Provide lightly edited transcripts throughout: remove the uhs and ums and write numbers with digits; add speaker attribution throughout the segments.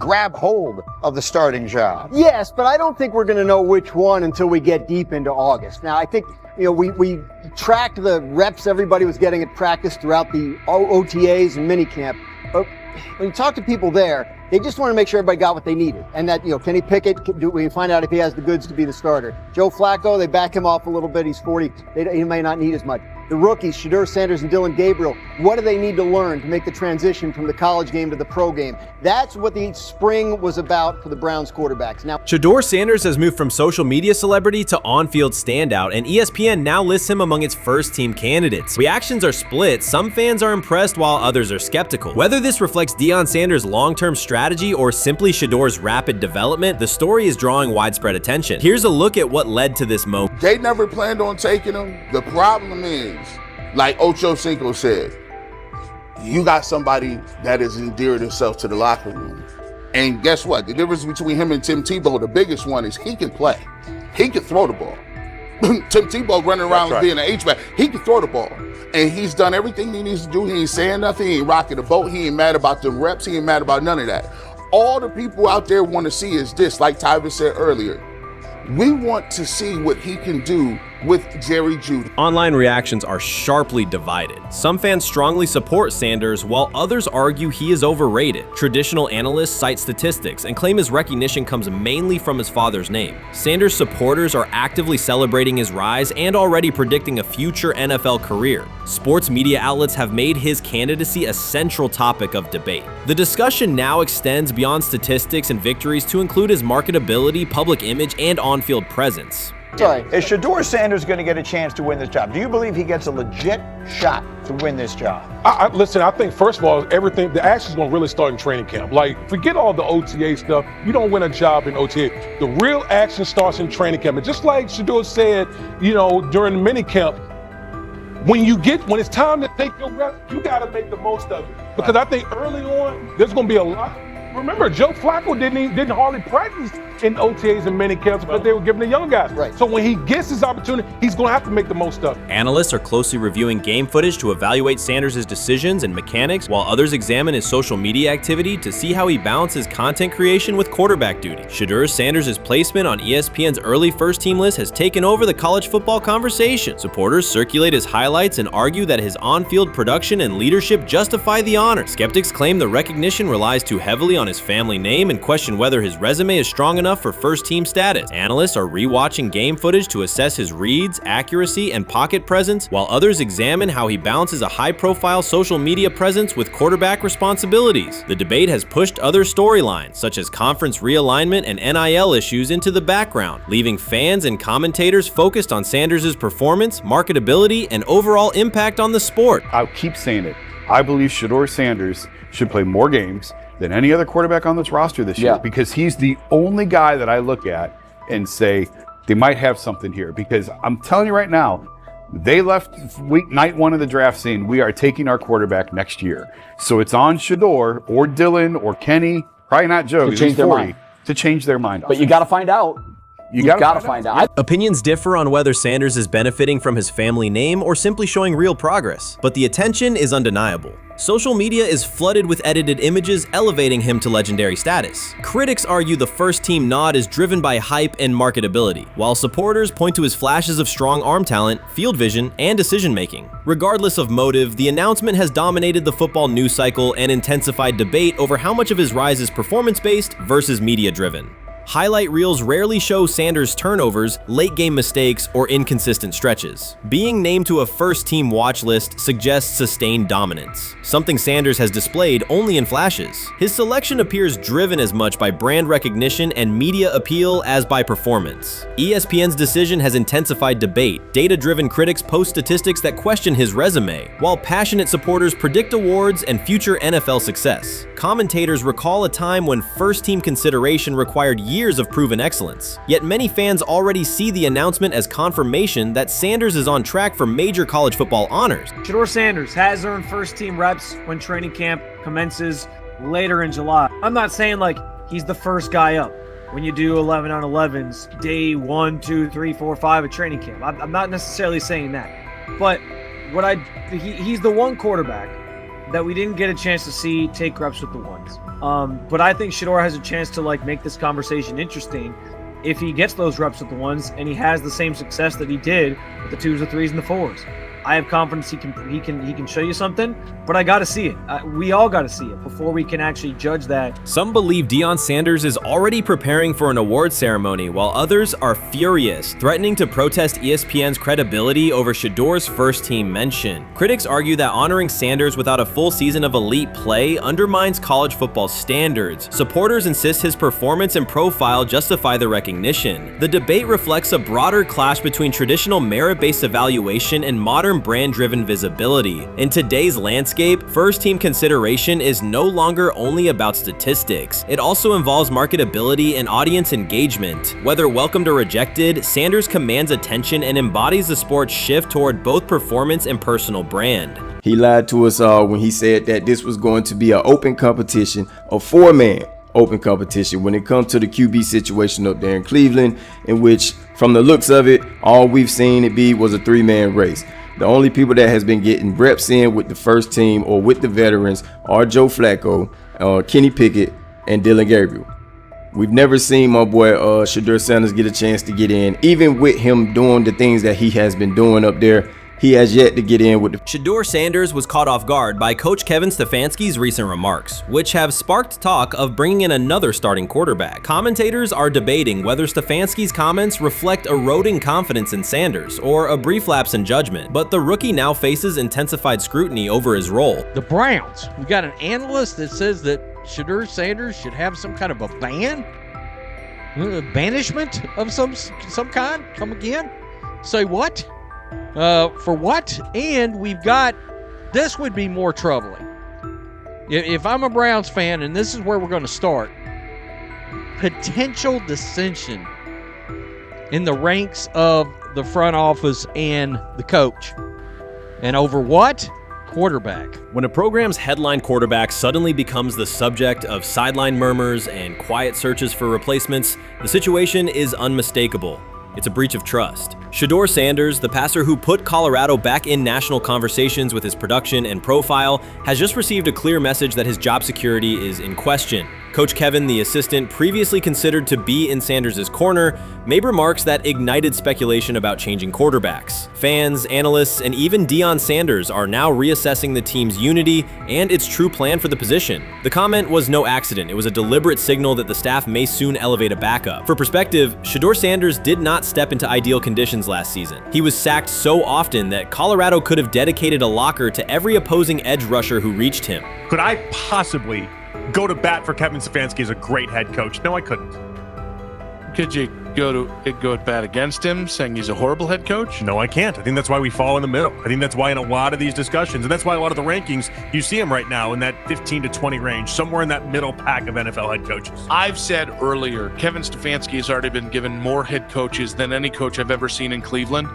Speaker 1: grab hold of the starting job.
Speaker 2: Yes, but I don't think we're going to know which one until we get deep into August. Now, I think, we tracked the reps everybody was getting at practice throughout the OTAs and minicamp. But when you talk to people there, they just want to make sure everybody got what they needed. And that, Kenny Pickett, we find out if he has the goods to be the starter. Joe Flacco, they back him off a little bit. He's 40. He may not need as much. The rookies, Shedeur Sanders and Dylan Gabriel, what do they need to learn to make the transition from the college game to the pro game? That's what the spring was about for the Browns quarterbacks. Now,
Speaker 3: Shedeur Sanders has moved from social media celebrity to on-field standout, and ESPN now lists him among its first-team candidates. Reactions are split. Some fans are impressed while others are skeptical. Whether this reflects Deion Sanders' long-term strategy or simply Shedeur's rapid development, the story is drawing widespread attention. Here's a look at what led to this moment.
Speaker 4: They never planned on taking him. The problem is, like Ocho Cinco said, you got somebody that has endeared himself to the locker room. And guess what? The difference between him and Tim Tebow, the biggest one, is he can play. He can throw the ball. Tim Tebow running around being an H-back. He can throw the ball. And he's done everything he needs to do. He ain't saying nothing. He ain't rocking the boat. He ain't mad about the reps. He ain't mad about none of that. All the people out there want to see is this, like Tyvis said earlier. We want to see what he can do with Jerry Jeudy.
Speaker 3: Online reactions are sharply divided. Some fans strongly support Sanders, while others argue he is overrated. Traditional analysts cite statistics and claim his recognition comes mainly from his father's name. Sanders supporters are actively celebrating his rise and already predicting a future NFL career. Sports media outlets have made his candidacy a central topic of debate. The discussion now extends beyond statistics and victories to include his marketability, public image, and on-field presence.
Speaker 1: Sorry, is Shedeur Sanders going to get a chance to win this job? Do you believe he gets a legit shot to win this job?
Speaker 5: Listen, I think first of all, the action's going to really start in training camp. Like, forget all the OTA stuff. You don't win a job in OTA. The real action starts in training camp. And just like Shedeur said, during the mini camp, when it's time to take your reps, you got to make the most of it. Because I think early on, there's going to be a lot. Remember, Joe Flacco didn't hardly practice in OTAs and mini camps because they were giving the young guys.
Speaker 2: Right.
Speaker 5: So when he gets his opportunity, he's going to have to make the most of it.
Speaker 3: Analysts are closely reviewing game footage to evaluate Sanders' decisions and mechanics, while others examine his social media activity to see how he balances content creation with quarterback duty. Shedeur Sanders' placement on ESPN's early first-team list has taken over the college football conversation. Supporters circulate his highlights and argue that his on-field production and leadership justify the honor. Skeptics claim the recognition relies too heavily on his family name and question whether his resume is strong enough for first-team status. Analysts are rewatching game footage to assess his reads, accuracy, and pocket presence, while others examine how he balances a high-profile social media presence with quarterback responsibilities. The debate has pushed other storylines, such as conference realignment and NIL issues, into the background, leaving fans and commentators focused on Sanders' performance, marketability, and overall impact on the sport.
Speaker 6: I'll keep saying it. I believe Shedeur Sanders should play more games than any other quarterback on this roster this year, because he's the only guy that I look at and say they might have something here. Because I'm telling you right now, they left night one of the draft saying we are taking our quarterback next year. So it's on Shedeur or Dylan or Kenny, probably not Joe,
Speaker 7: to change their mind.
Speaker 6: To change their mind.
Speaker 7: But you got to find out. You got to find out.
Speaker 3: Opinions differ on whether Sanders is benefiting from his family name or simply showing real progress, but the attention is undeniable. Social media is flooded with edited images elevating him to legendary status. Critics argue the first-team nod is driven by hype and marketability, while supporters point to his flashes of strong arm talent, field vision, and decision-making. Regardless of motive, the announcement has dominated the football news cycle and intensified debate over how much of his rise is performance-based versus media-driven. Highlight reels rarely show Sanders' turnovers, late-game mistakes, or inconsistent stretches. Being named to a first-team watch list suggests sustained dominance, something Sanders has displayed only in flashes. His selection appears driven as much by brand recognition and media appeal as by performance. ESPN's decision has intensified debate. Data-driven critics post statistics that question his resume, while passionate supporters predict awards and future NFL success. Commentators recall a time when first-team consideration required years of proven excellence. Yet many fans already see the announcement as confirmation that Sanders is on track for major college football honors.
Speaker 8: Shedeur Sanders has earned first-team reps when training camp commences later in July. I'm not saying like he's the first guy up when you do 11 on 11s, day 1, 2, 3, 4, 5 at training camp. I'm not necessarily saying that. But he's the one quarterback that we didn't get a chance to see take reps with the ones. But I think Shedeur has a chance to like make this conversation interesting if he gets those reps with the ones and he has the same success that he did with the 2s, the 3s, and the 4s. I have confidence he can show you something, but I got to see it. We all got to see it before we can actually judge that.
Speaker 3: Some believe Deion Sanders is already preparing for an award ceremony, while others are furious, threatening to protest ESPN's credibility over Shedeur's first-team mention. Critics argue that honoring Sanders without a full season of elite play undermines college football standards. Supporters insist his performance and profile justify the recognition. The debate reflects a broader clash between traditional merit-based evaluation and modern brand-driven visibility. In today's landscape, first-team consideration is no longer only about statistics. It also involves marketability and audience engagement. Whether welcomed or rejected, Sanders commands attention and embodies the sport's shift toward both performance and personal brand.
Speaker 9: He lied to us all when he said that this was going to be an open competition, a four-man open competition when it comes to the QB situation up there in Cleveland, in which, from the looks of it, all we've seen it be was a three-man race. The only people that has been getting reps in with the first team or with the veterans are Joe Flacco, Kenny Pickett, and Dylan Gabriel. We've never seen my boy Shedeur Sanders get a chance to get in. Even with him doing the things that he has been doing up there, he has yet to get in with the...
Speaker 3: Shedeur Sanders was caught off guard by Coach Kevin Stefanski's recent remarks, which have sparked talk of bringing in another starting quarterback. Commentators are debating whether Stefanski's comments reflect eroding confidence in Sanders or a brief lapse in judgment, but the rookie now faces intensified scrutiny over his role.
Speaker 10: The Browns, we got an analyst that says that Shedeur Sanders should have some kind of a ban? Banishment of some kind? Come again? Say what? For what? And we've got, this would be more troubling. If I'm a Browns fan, and this is where we're going to start, potential dissension in the ranks of the front office and the coach. And over what? Quarterback.
Speaker 3: When a program's headline quarterback suddenly becomes the subject of sideline murmurs and quiet searches for replacements, the situation is unmistakable. It's a breach of trust. Shedeur Sanders, the passer who put Colorado back in national conversations with his production and profile, has just received a clear message that his job security is in question. Coach Kevin, the assistant previously considered to be in Sanders' corner, made remarks that ignited speculation about changing quarterbacks. Fans, analysts, and even Deion Sanders are now reassessing the team's unity and its true plan for the position. The comment was no accident. It was a deliberate signal that the staff may soon elevate a backup. For perspective, Shedeur Sanders did not step into ideal conditions last season. He was sacked so often that Colorado could have dedicated a locker to every opposing edge rusher who reached him.
Speaker 11: Could I possibly go to bat for Kevin Stefanski as a great head coach? No, I couldn't.
Speaker 12: Could you go at bat against him, saying he's a horrible head coach?
Speaker 11: No, I can't. I think that's why we fall in the middle. I think that's why in a lot of these discussions, and that's why a lot of the rankings, you see him right now in that 15 to 20 range, somewhere in that middle pack of NFL head coaches.
Speaker 12: I've said earlier, Kevin Stefanski has already been given more head coaches than any coach I've ever seen in Cleveland.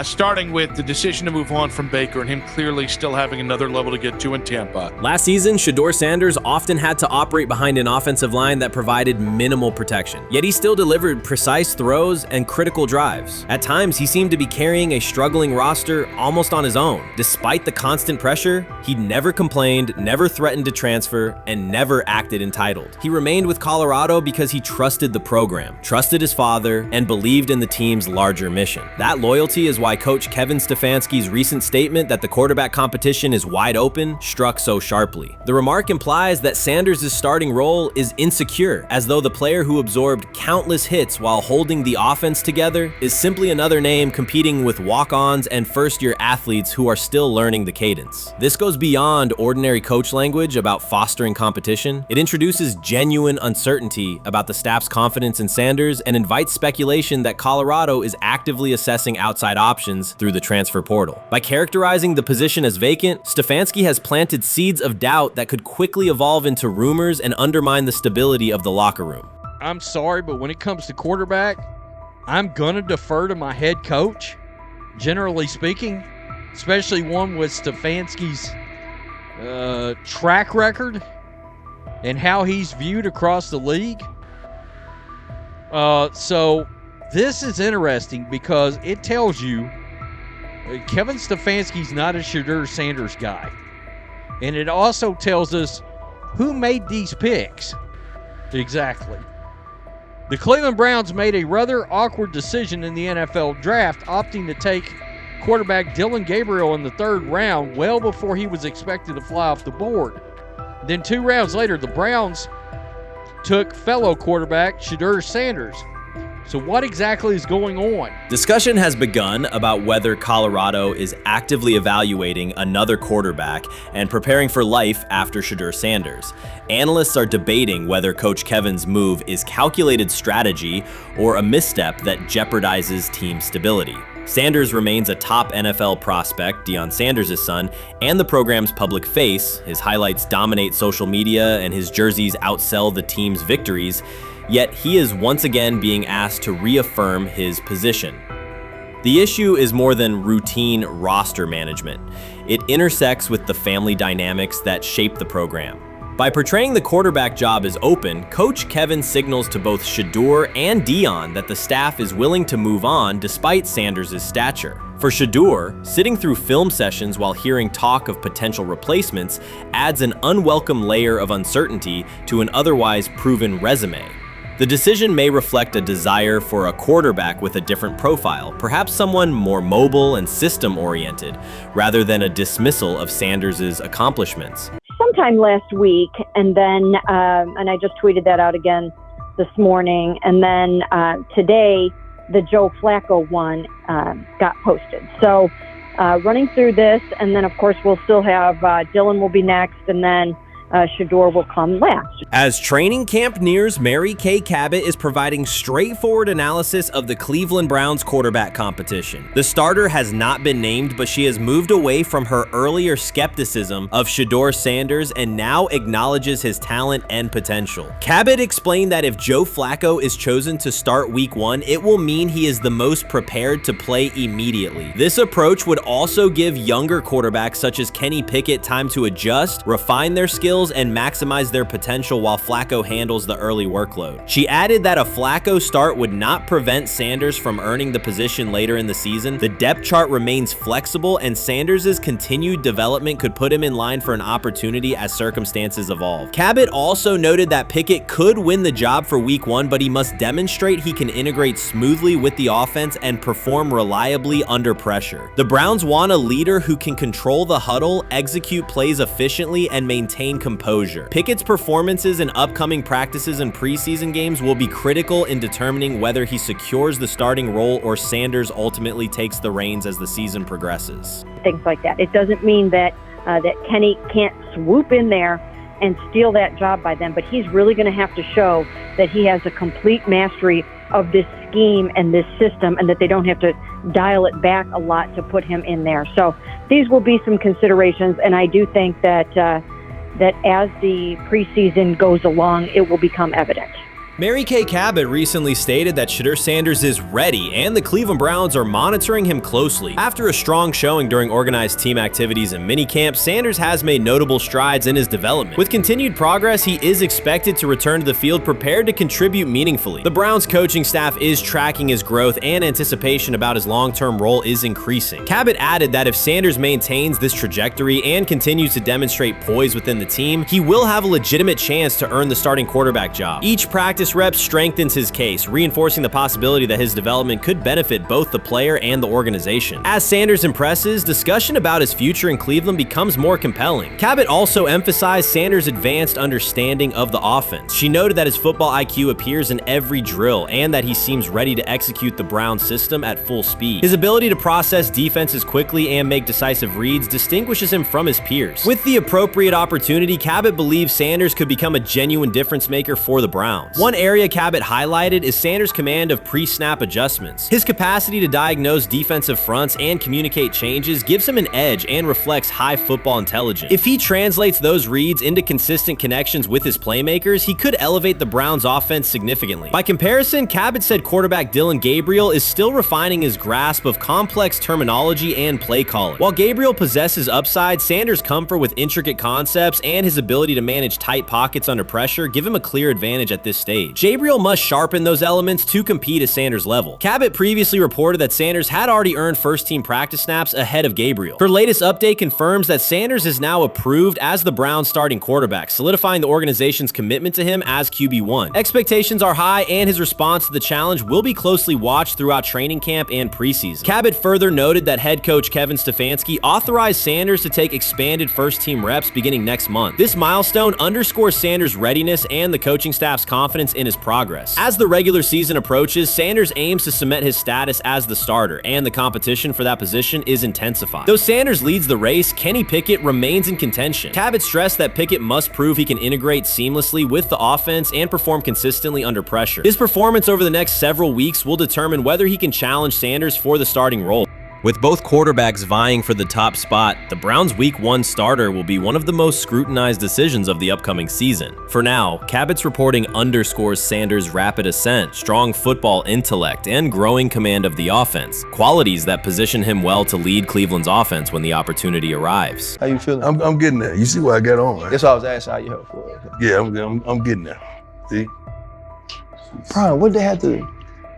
Speaker 12: Starting with the decision to move on from Baker and him clearly still having another level to get to in Tampa.
Speaker 3: Last season, Shedeur Sanders often had to operate behind an offensive line that provided minimal protection, yet he still delivered precise throws and critical drives. At times, he seemed to be carrying a struggling roster almost on his own. Despite the constant pressure, he never complained, never threatened to transfer, and never acted entitled. He remained with Colorado because he trusted the program, trusted his father, and believed in the team's larger mission. That loyalty is why Coach Kevin Stefanski's recent statement that the quarterback competition is wide open struck so sharply. The remark implies that Sanders' starting role is insecure, as though the player who absorbed countless hits while holding the offense together is simply another name competing with walk-ons and first-year athletes who are still learning the cadence. This goes beyond ordinary coach language about fostering competition. It introduces genuine uncertainty about the staff's confidence in Sanders and invites speculation that Colorado is actively assessing outside options through the transfer portal. By characterizing the position as vacant, Stefanski has planted seeds of doubt that could quickly evolve into rumors and undermine the stability of the locker room.
Speaker 10: I'm sorry, but when it comes to quarterback, I'm going to defer to my head coach, generally speaking, especially one with Stefanski's track record and how he's viewed across the league. So this is interesting because it tells you Kevin Stefanski's not a Shedeur Sanders guy. And it also tells us who made these picks. Exactly. The Cleveland Browns made a rather awkward decision in the NFL draft, opting to take quarterback Dillon Gabriel in the 3rd round, well before he was expected to fly off the board. Then 2 rounds later, the Browns took fellow quarterback Shedeur Sanders. So what exactly is going on?
Speaker 3: Discussion has begun about whether Colorado is actively evaluating another quarterback and preparing for life after Shedeur Sanders. Analysts are debating whether Coach Kevin's move is calculated strategy or a misstep that jeopardizes team stability. Sanders remains a top NFL prospect, Deion Sanders' son, and the program's public face. His highlights dominate social media and his jerseys outsell the team's victories, yet he is once again being asked to reaffirm his position. The issue is more than routine roster management. It intersects with the family dynamics that shape the program. By portraying the quarterback job as open, Coach Kevin signals to both Shedeur and Deion that the staff is willing to move on despite Sanders' stature. For Shedeur, sitting through film sessions while hearing talk of potential replacements adds an unwelcome layer of uncertainty to an otherwise proven resume. The decision may reflect a desire for a quarterback with a different profile, perhaps someone more mobile and system-oriented, rather than a dismissal of Sanders' accomplishments.
Speaker 13: Sometime last week, and then, and I just tweeted that out again this morning, and then today, the Joe Flacco one got posted. So running through this, and then of course we'll still have Dillon will be next, and then Shedeur will come last.
Speaker 3: As training camp nears, Mary Kay Cabot is providing straightforward analysis of the Cleveland Browns quarterback competition. The starter has not been named, but she has moved away from her earlier skepticism of Shedeur Sanders and now acknowledges his talent and potential. Cabot explained that if Joe Flacco is chosen to start week 1, it will mean he is the most prepared to play immediately. This approach would also give younger quarterbacks such as Kenny Pickett time to adjust, refine their skills, and maximize their potential while Flacco handles the early workload. She added that a Flacco start would not prevent Sanders from earning the position later in the season. The depth chart remains flexible, and Sanders' continued development could put him in line for an opportunity as circumstances evolve. Cabot also noted that Pickett could win the job for week 1, but he must demonstrate he can integrate smoothly with the offense and perform reliably under pressure. The Browns want a leader who can control the huddle, execute plays efficiently, and maintain composure. Pickett's performances in upcoming practices and preseason games will be critical in determining whether he secures the starting role or Sanders ultimately takes the reins as the season progresses.
Speaker 13: Things like that. It doesn't mean that that Kenny can't swoop in there and steal that job by them, but he's really going to have to show that he has a complete mastery of this scheme and this system, and that they don't have to dial it back a lot to put him in there. So these will be some considerations, and I do think that that as the preseason goes along, it will become evident.
Speaker 3: Mary Kay Cabot recently stated that Shedeur Sanders is ready, and the Cleveland Browns are monitoring him closely. After a strong showing during organized team activities and minicamp, Sanders has made notable strides in his development. With continued progress, he is expected to return to the field prepared to contribute meaningfully. The Browns coaching staff is tracking his growth, and anticipation about his long-term role is increasing. Cabot added that if Sanders maintains this trajectory and continues to demonstrate poise within the team, he will have a legitimate chance to earn the starting quarterback job. Each practice rep strengthens his case, reinforcing the possibility that his development could benefit both the player and the organization. As Sanders impresses, discussion about his future in Cleveland becomes more compelling. Cabot also emphasized Sanders' advanced understanding of the offense. She noted that his football IQ appears in every drill and that he seems ready to execute the Browns system at full speed. His ability to process defenses quickly and make decisive reads distinguishes him from his peers. With the appropriate opportunity, Cabot believes Sanders could become a genuine difference maker for the Browns. One area Cabot highlighted is Sanders' command of pre-snap adjustments. His capacity to diagnose defensive fronts and communicate changes gives him an edge and reflects high football intelligence. If he translates those reads into consistent connections with his playmakers, he could elevate the Browns' offense significantly. By comparison, Cabot said quarterback Dillon Gabriel is still refining his grasp of complex terminology and play calling. While Gabriel possesses upside, Sanders' comfort with intricate concepts and his ability to manage tight pockets under pressure give him a clear advantage at this stage. stage. Gabriel must sharpen those elements to compete at Sanders' level. Cabot previously reported that Sanders had already earned first-team practice snaps ahead of Gabriel. Her latest update confirms that Sanders is now approved as the Browns' starting quarterback, solidifying the organization's commitment to him as QB1. Expectations are high, and his response to the challenge will be closely watched throughout training camp and preseason. Cabot further noted that head coach Kevin Stefanski authorized Sanders to take expanded first-team reps beginning next month. This milestone underscores Sanders' readiness and the coaching staff's confidence in his progress. As the regular season approaches, Sanders aims to cement his status as the starter, and the competition for that position is intensified. Though Sanders leads the race, Kenny Pickett remains in contention. Cabot stressed that Pickett must prove he can integrate seamlessly with the offense and perform consistently under pressure. His performance over the next several weeks will determine whether he can challenge Sanders for the starting role. With both quarterbacks vying for the top spot, the Browns' Week 1 starter will be one of the most scrutinized decisions of the upcoming season. For now, Cabot's reporting underscores Sanders' rapid ascent, strong football intellect, and growing command of the offense, qualities that position him well to lead Cleveland's offense when the opportunity arrives.
Speaker 14: How you feeling?
Speaker 15: I'm getting there. You see what I got on, right?
Speaker 14: That's why I was asking how you help for it.
Speaker 15: Yeah, I'm getting there. See?
Speaker 14: Prime, what did they have to do?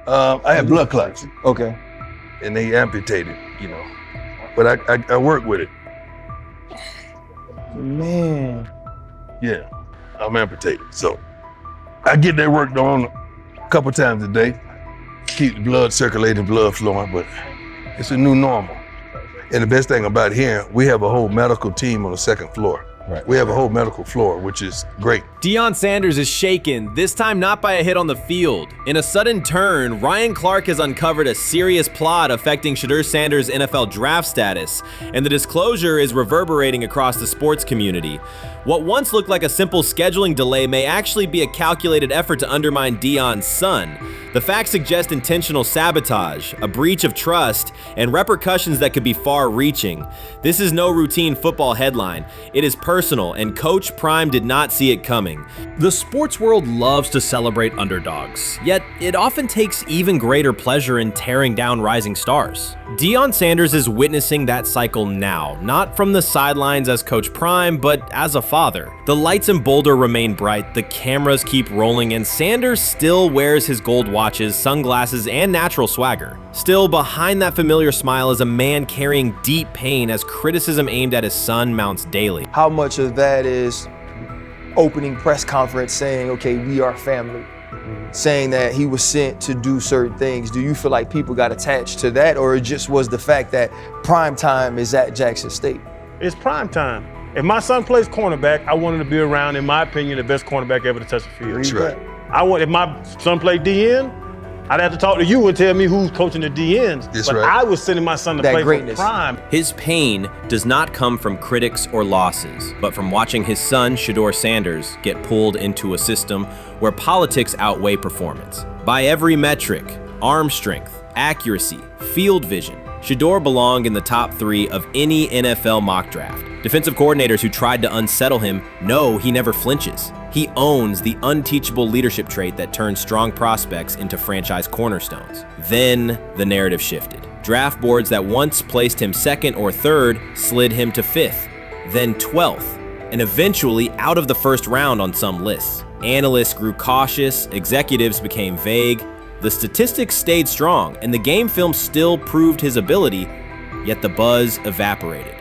Speaker 15: I had blood clots.
Speaker 14: Okay.
Speaker 15: And they amputated, you know. But I work with it.
Speaker 14: Man.
Speaker 15: Yeah, I'm amputated. So I get that work done a couple times a day. Keep the blood circulating, blood flowing, but it's a new normal. And the best thing about here, we have a whole medical team on the second floor. Right. We have a whole medical floor, which is great.
Speaker 3: Deion Sanders is shaken, this time not by a hit on the field. In a sudden turn, Ryan Clark has uncovered a serious plot affecting Shedeur Sanders' NFL draft status, and the disclosure is reverberating across the sports community. What once looked like a simple scheduling delay may actually be a calculated effort to undermine Deion's son. The facts suggest intentional sabotage, a breach of trust, and repercussions that could be far-reaching. This is no routine football headline. It is personal, and Coach Prime did not see it coming. The sports world loves to celebrate underdogs, yet it often takes even greater pleasure in tearing down rising stars. Deion Sanders is witnessing that cycle now, not from the sidelines as Coach Prime, but as a father. The lights in Boulder remain bright, the cameras keep rolling, and Sanders still wears his gold watches, sunglasses, and natural swagger. Still, behind that familiar smile is a man carrying deep pain as criticism aimed at his son mounts daily.
Speaker 14: How much of that is opening press conference saying, okay, we are family, saying that he was sent to do certain things? Do you feel like people got attached to that, or it just was the fact that prime time is at Jackson State?
Speaker 16: It's prime time. If my son plays cornerback, I want him to be around, in my opinion, the best cornerback ever to touch the field.
Speaker 15: That's right.
Speaker 16: If my son played DN, I'd have to talk to you and tell me who's coaching the DNs.
Speaker 15: That's
Speaker 16: but
Speaker 15: right.
Speaker 16: I was sending my son to play for prime.
Speaker 3: His pain does not come from critics or losses, but from watching his son, Shedeur Sanders, get pulled into a system where politics outweigh performance. By every metric, arm strength, accuracy, field vision, Shedeur belonged in the top 3 of any NFL mock draft. Defensive coordinators who tried to unsettle him know he never flinches. He owns the unteachable leadership trait that turns strong prospects into franchise cornerstones. Then the narrative shifted. Draft boards that once placed him 2nd or 3rd slid him to 5th, then 12th, and eventually out of the 1st round on some lists. Analysts grew cautious, executives became vague, the statistics stayed strong, and the game film still proved his ability, yet the buzz evaporated.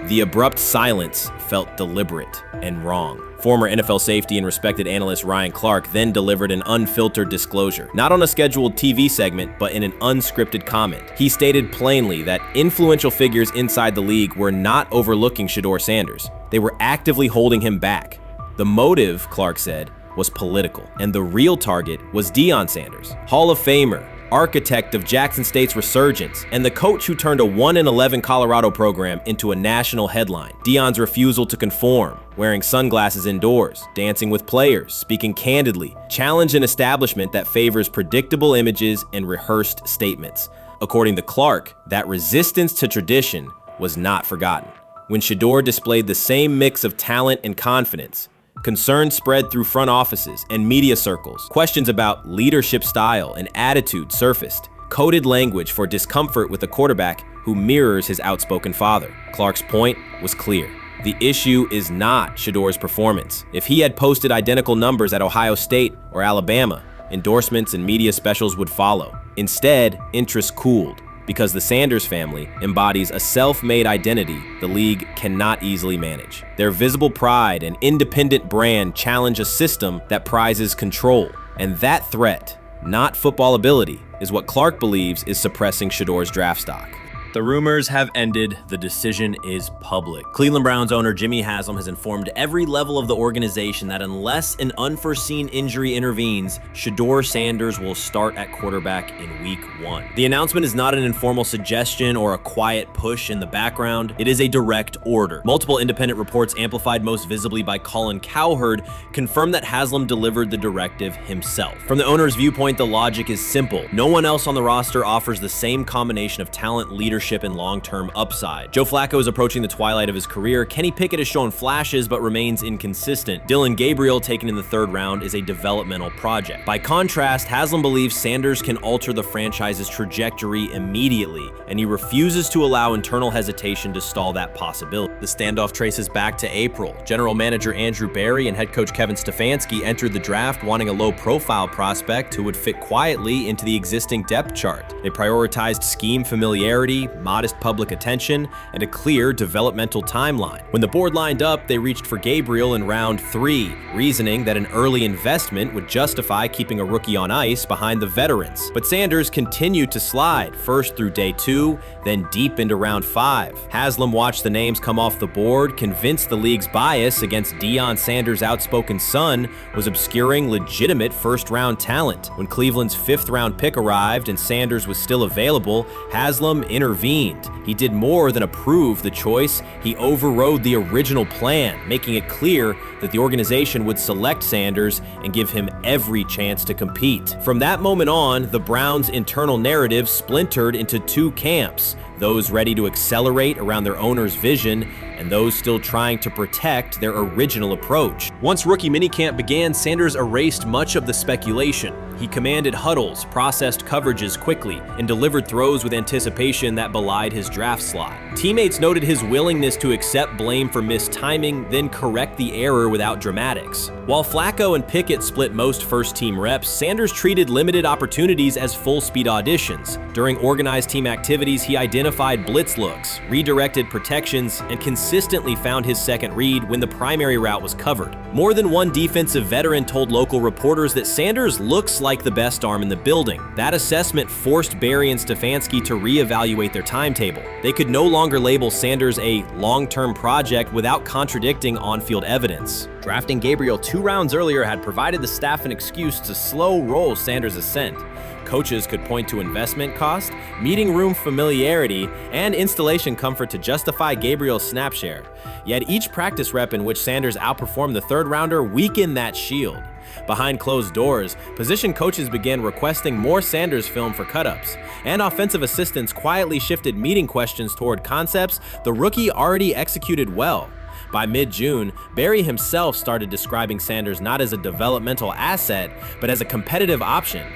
Speaker 3: The abrupt silence felt deliberate and wrong. Former NFL safety and respected analyst Ryan Clark then delivered an unfiltered disclosure, not on a scheduled TV segment, but in an unscripted comment. He stated plainly that influential figures inside the league were not overlooking Shedeur Sanders. They were actively holding him back. The motive, Clark said, was political, and the real target was Deion Sanders, Hall of Famer, architect of Jackson State's resurgence, and the coach who turned a 1-11 Colorado program into a national headline. Deion's refusal to conform, wearing sunglasses indoors, dancing with players, speaking candidly, challenged an establishment that favors predictable images and rehearsed statements. According to Clark, that resistance to tradition was not forgotten. When Shedeur displayed the same mix of talent and confidence, concern spread through front offices and media circles. Questions about leadership style and attitude surfaced. Coded language for discomfort with a quarterback who mirrors his outspoken father. Clark's point was clear. The issue is not Shedeur's performance. If he had posted identical numbers at Ohio State or Alabama, endorsements and media specials would follow. Instead, interest cooled, because the Sanders family embodies a self-made identity the league cannot easily manage. Their visible pride and independent brand challenge a system that prizes control. And that threat, not football ability, is what Clark believes is suppressing Shedeur's draft stock. The rumors have ended. The decision is public. Cleveland Browns owner Jimmy Haslam has informed every level of the organization that unless an unforeseen injury intervenes, Shedeur Sanders will start at quarterback in week 1. The announcement is not an informal suggestion or a quiet push in the background. It is a direct order. Multiple independent reports, amplified most visibly by Colin Cowherd, confirm that Haslam delivered the directive himself. From the owner's viewpoint, the logic is simple. No one else on the roster offers the same combination of talent, leadership, and long-term upside. Joe Flacco is approaching the twilight of his career. Kenny Pickett has shown flashes but remains inconsistent. Dylan Gabriel, taken in the 3rd round, is a developmental project. By contrast, Haslam believes Sanders can alter the franchise's trajectory immediately, and he refuses to allow internal hesitation to stall that possibility. The standoff traces back to April. General manager Andrew Berry and head coach Kevin Stefanski entered the draft wanting a low-profile prospect who would fit quietly into the existing depth chart. They prioritized scheme familiarity, modest public attention, and a clear developmental timeline. When the board lined up, they reached for Gabriel in round 3, reasoning that an early investment would justify keeping a rookie on ice behind the veterans. But Sanders continued to slide, first through day 2, then deep into round 5. Haslam watched the names come off the board, convinced the league's bias against Deion Sanders' outspoken son was obscuring legitimate first-round talent. When Cleveland's 5th-round pick arrived and Sanders was still available, Haslam intervened. He did more than approve the choice, he overrode the original plan, making it clear that the organization would select Sanders and give him every chance to compete. From that moment on, the Browns' internal narrative splintered into 2 camps, those ready to accelerate around their owner's vision and those still trying to protect their original approach. Once rookie minicamp began, Sanders erased much of the speculation. He commanded huddles, processed coverages quickly, and delivered throws with anticipation that belied his draft slot. Teammates noted his willingness to accept blame for missed timing, then correct the error without dramatics. While Flacco and Pickett split most first-team reps, Sanders treated limited opportunities as full-speed auditions. During organized team activities, he identified blitz looks, redirected protections, and consistently found his second read when the primary route was covered. More than one defensive veteran told local reporters that Sanders looks like the best arm in the building. That assessment forced Berry and Stefanski to reevaluate their timetable. They could no longer label Sanders a long-term project without contradicting on-field evidence. Drafting Gabriel 2 rounds earlier had provided the staff an excuse to slow roll Sanders' ascent. Coaches could point to investment cost, meeting room familiarity, and installation comfort to justify Gabriel's snap share. Yet each practice rep in which Sanders outperformed the 3rd rounder weakened that shield. Behind closed doors, position coaches began requesting more Sanders film for cut-ups, and offensive assistants quietly shifted meeting questions toward concepts the rookie already executed well. By mid-June, Berry himself started describing Sanders not as a developmental asset, but as a competitive option.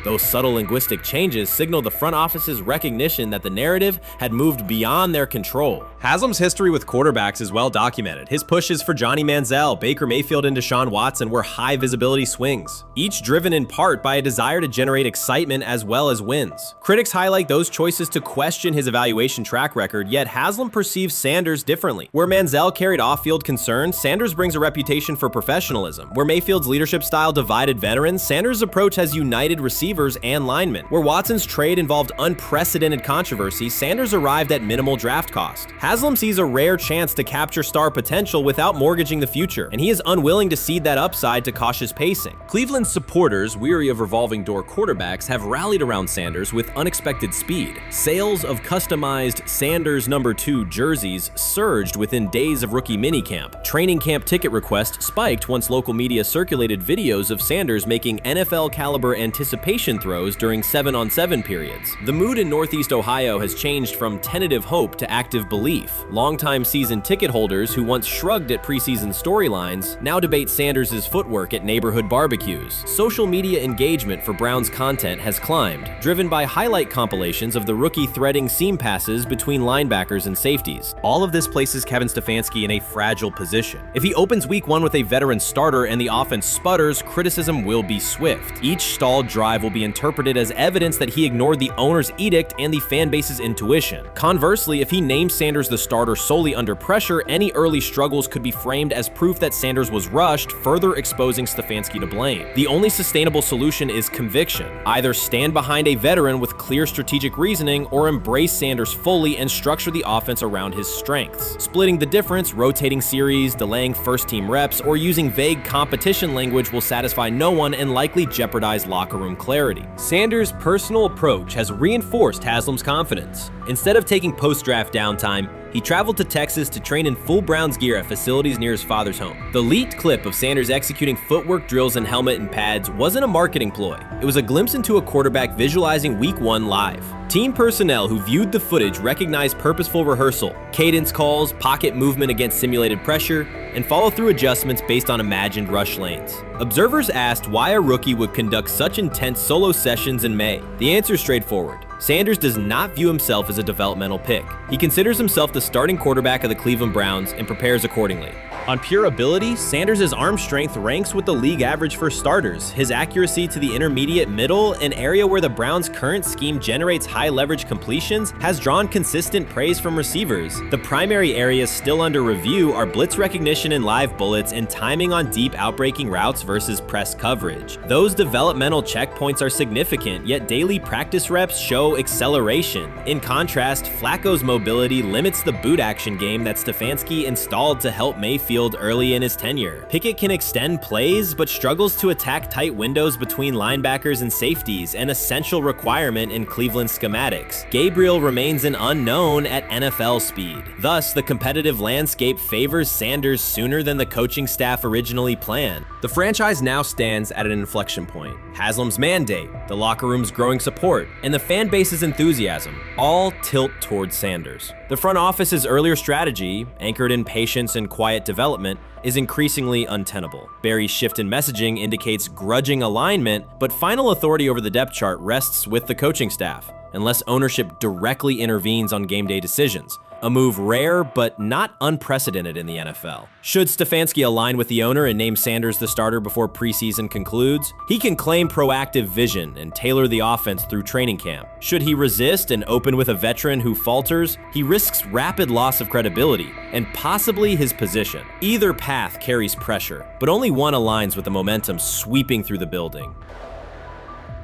Speaker 3: Those subtle linguistic changes signal the front office's recognition that the narrative had moved beyond their control. Haslam's history with quarterbacks is well documented. His pushes for Johnny Manziel, Baker Mayfield, and Deshaun Watson were high-visibility swings, each driven in part by a desire to generate excitement as well as wins. Critics highlight those choices to question his evaluation track record, yet Haslam perceives Sanders differently. Where Manziel carried off-field concerns, Sanders brings a reputation for professionalism. Where Mayfield's leadership style divided veterans, Sanders' approach has united receivers and linemen. Where Watson's trade involved unprecedented controversy, Sanders arrived at minimal draft cost. Haslam sees a rare chance to capture star potential without mortgaging the future, and he is unwilling to cede that upside to cautious pacing. Cleveland supporters, weary of revolving door quarterbacks, have rallied around Sanders with unexpected speed. Sales of customized Sanders number 2 jerseys surged within days of rookie minicamp. Training camp ticket requests spiked once local media circulated videos of Sanders making NFL-caliber anticipation formation throws during 7-on-7 periods. The mood in Northeast Ohio has changed from tentative hope to active belief. Longtime season ticket holders who once shrugged at preseason storylines now debate Sanders' footwork at neighborhood barbecues. Social media engagement for Brown's content has climbed, driven by highlight compilations of the rookie threading seam passes between linebackers and safeties. All of this places Kevin Stefanski in a fragile position. If he opens week 1 with a veteran starter and the offense sputters, criticism will be swift. Each stalled drive will be interpreted as evidence that he ignored the owner's edict and the fan base's intuition. Conversely, if he names Sanders the starter solely under pressure, any early struggles could be framed as proof that Sanders was rushed, further exposing Stefanski to blame. The only sustainable solution is conviction. Either stand behind a veteran with clear strategic reasoning or embrace Sanders fully and structure the offense around his strengths. Splitting the difference, rotating series, delaying first-team reps, or using vague competition language will satisfy no one and likely jeopardize locker room clarity. Sanders' personal approach has reinforced Haslam's confidence. Instead of taking post-draft downtime, he traveled to Texas to train in full Browns gear at facilities near his father's home. The leaked clip of Sanders executing footwork drills in helmet and pads wasn't a marketing ploy. It was a glimpse into a quarterback visualizing Week 1 live. Team personnel who viewed the footage recognized purposeful rehearsal, cadence calls, pocket movement against simulated pressure, and follow-through adjustments based on imagined rush lanes. Observers asked why a rookie would conduct such intense solo sessions in May. The answer is straightforward. Sanders does not view himself as a developmental pick. He considers himself the starting quarterback of the Cleveland Browns and prepares accordingly. On pure ability, Sanders' arm strength ranks with the league average for starters. His accuracy to the intermediate middle, an area where the Browns' current scheme generates high-leverage completions, has drawn consistent praise from receivers. The primary areas still under review are blitz recognition and live bullets and timing on deep outbreaking routes versus press coverage. Those developmental checkpoints are significant, yet daily practice reps show acceleration. In contrast, Flacco's mobility limits the boot action game that Stefanski installed to help Mayfield early in his tenure. Pickett can extend plays, but struggles to attack tight windows between linebackers and safeties, an essential requirement in Cleveland schematics. Gabriel remains an unknown at NFL speed. Thus, the competitive landscape favors Sanders sooner than the coaching staff originally planned. The franchise now stands at an inflection point. Haslam's mandate, the locker room's growing support, and the fan base's enthusiasm all tilt towards Sanders. The front office's earlier strategy, anchored in patience and quiet development, is increasingly untenable. Barry's shift in messaging indicates grudging alignment, but final authority over the depth chart rests with the coaching staff, unless ownership directly intervenes on game day decisions. A move rare but not unprecedented in the NFL. Should Stefanski align with the owner and name Sanders the starter before preseason concludes, he can claim proactive vision and tailor the offense through training camp. Should he resist and open with a veteran who falters, he risks rapid loss of credibility and possibly his position. Either path carries pressure, but only one aligns with the momentum sweeping through the building.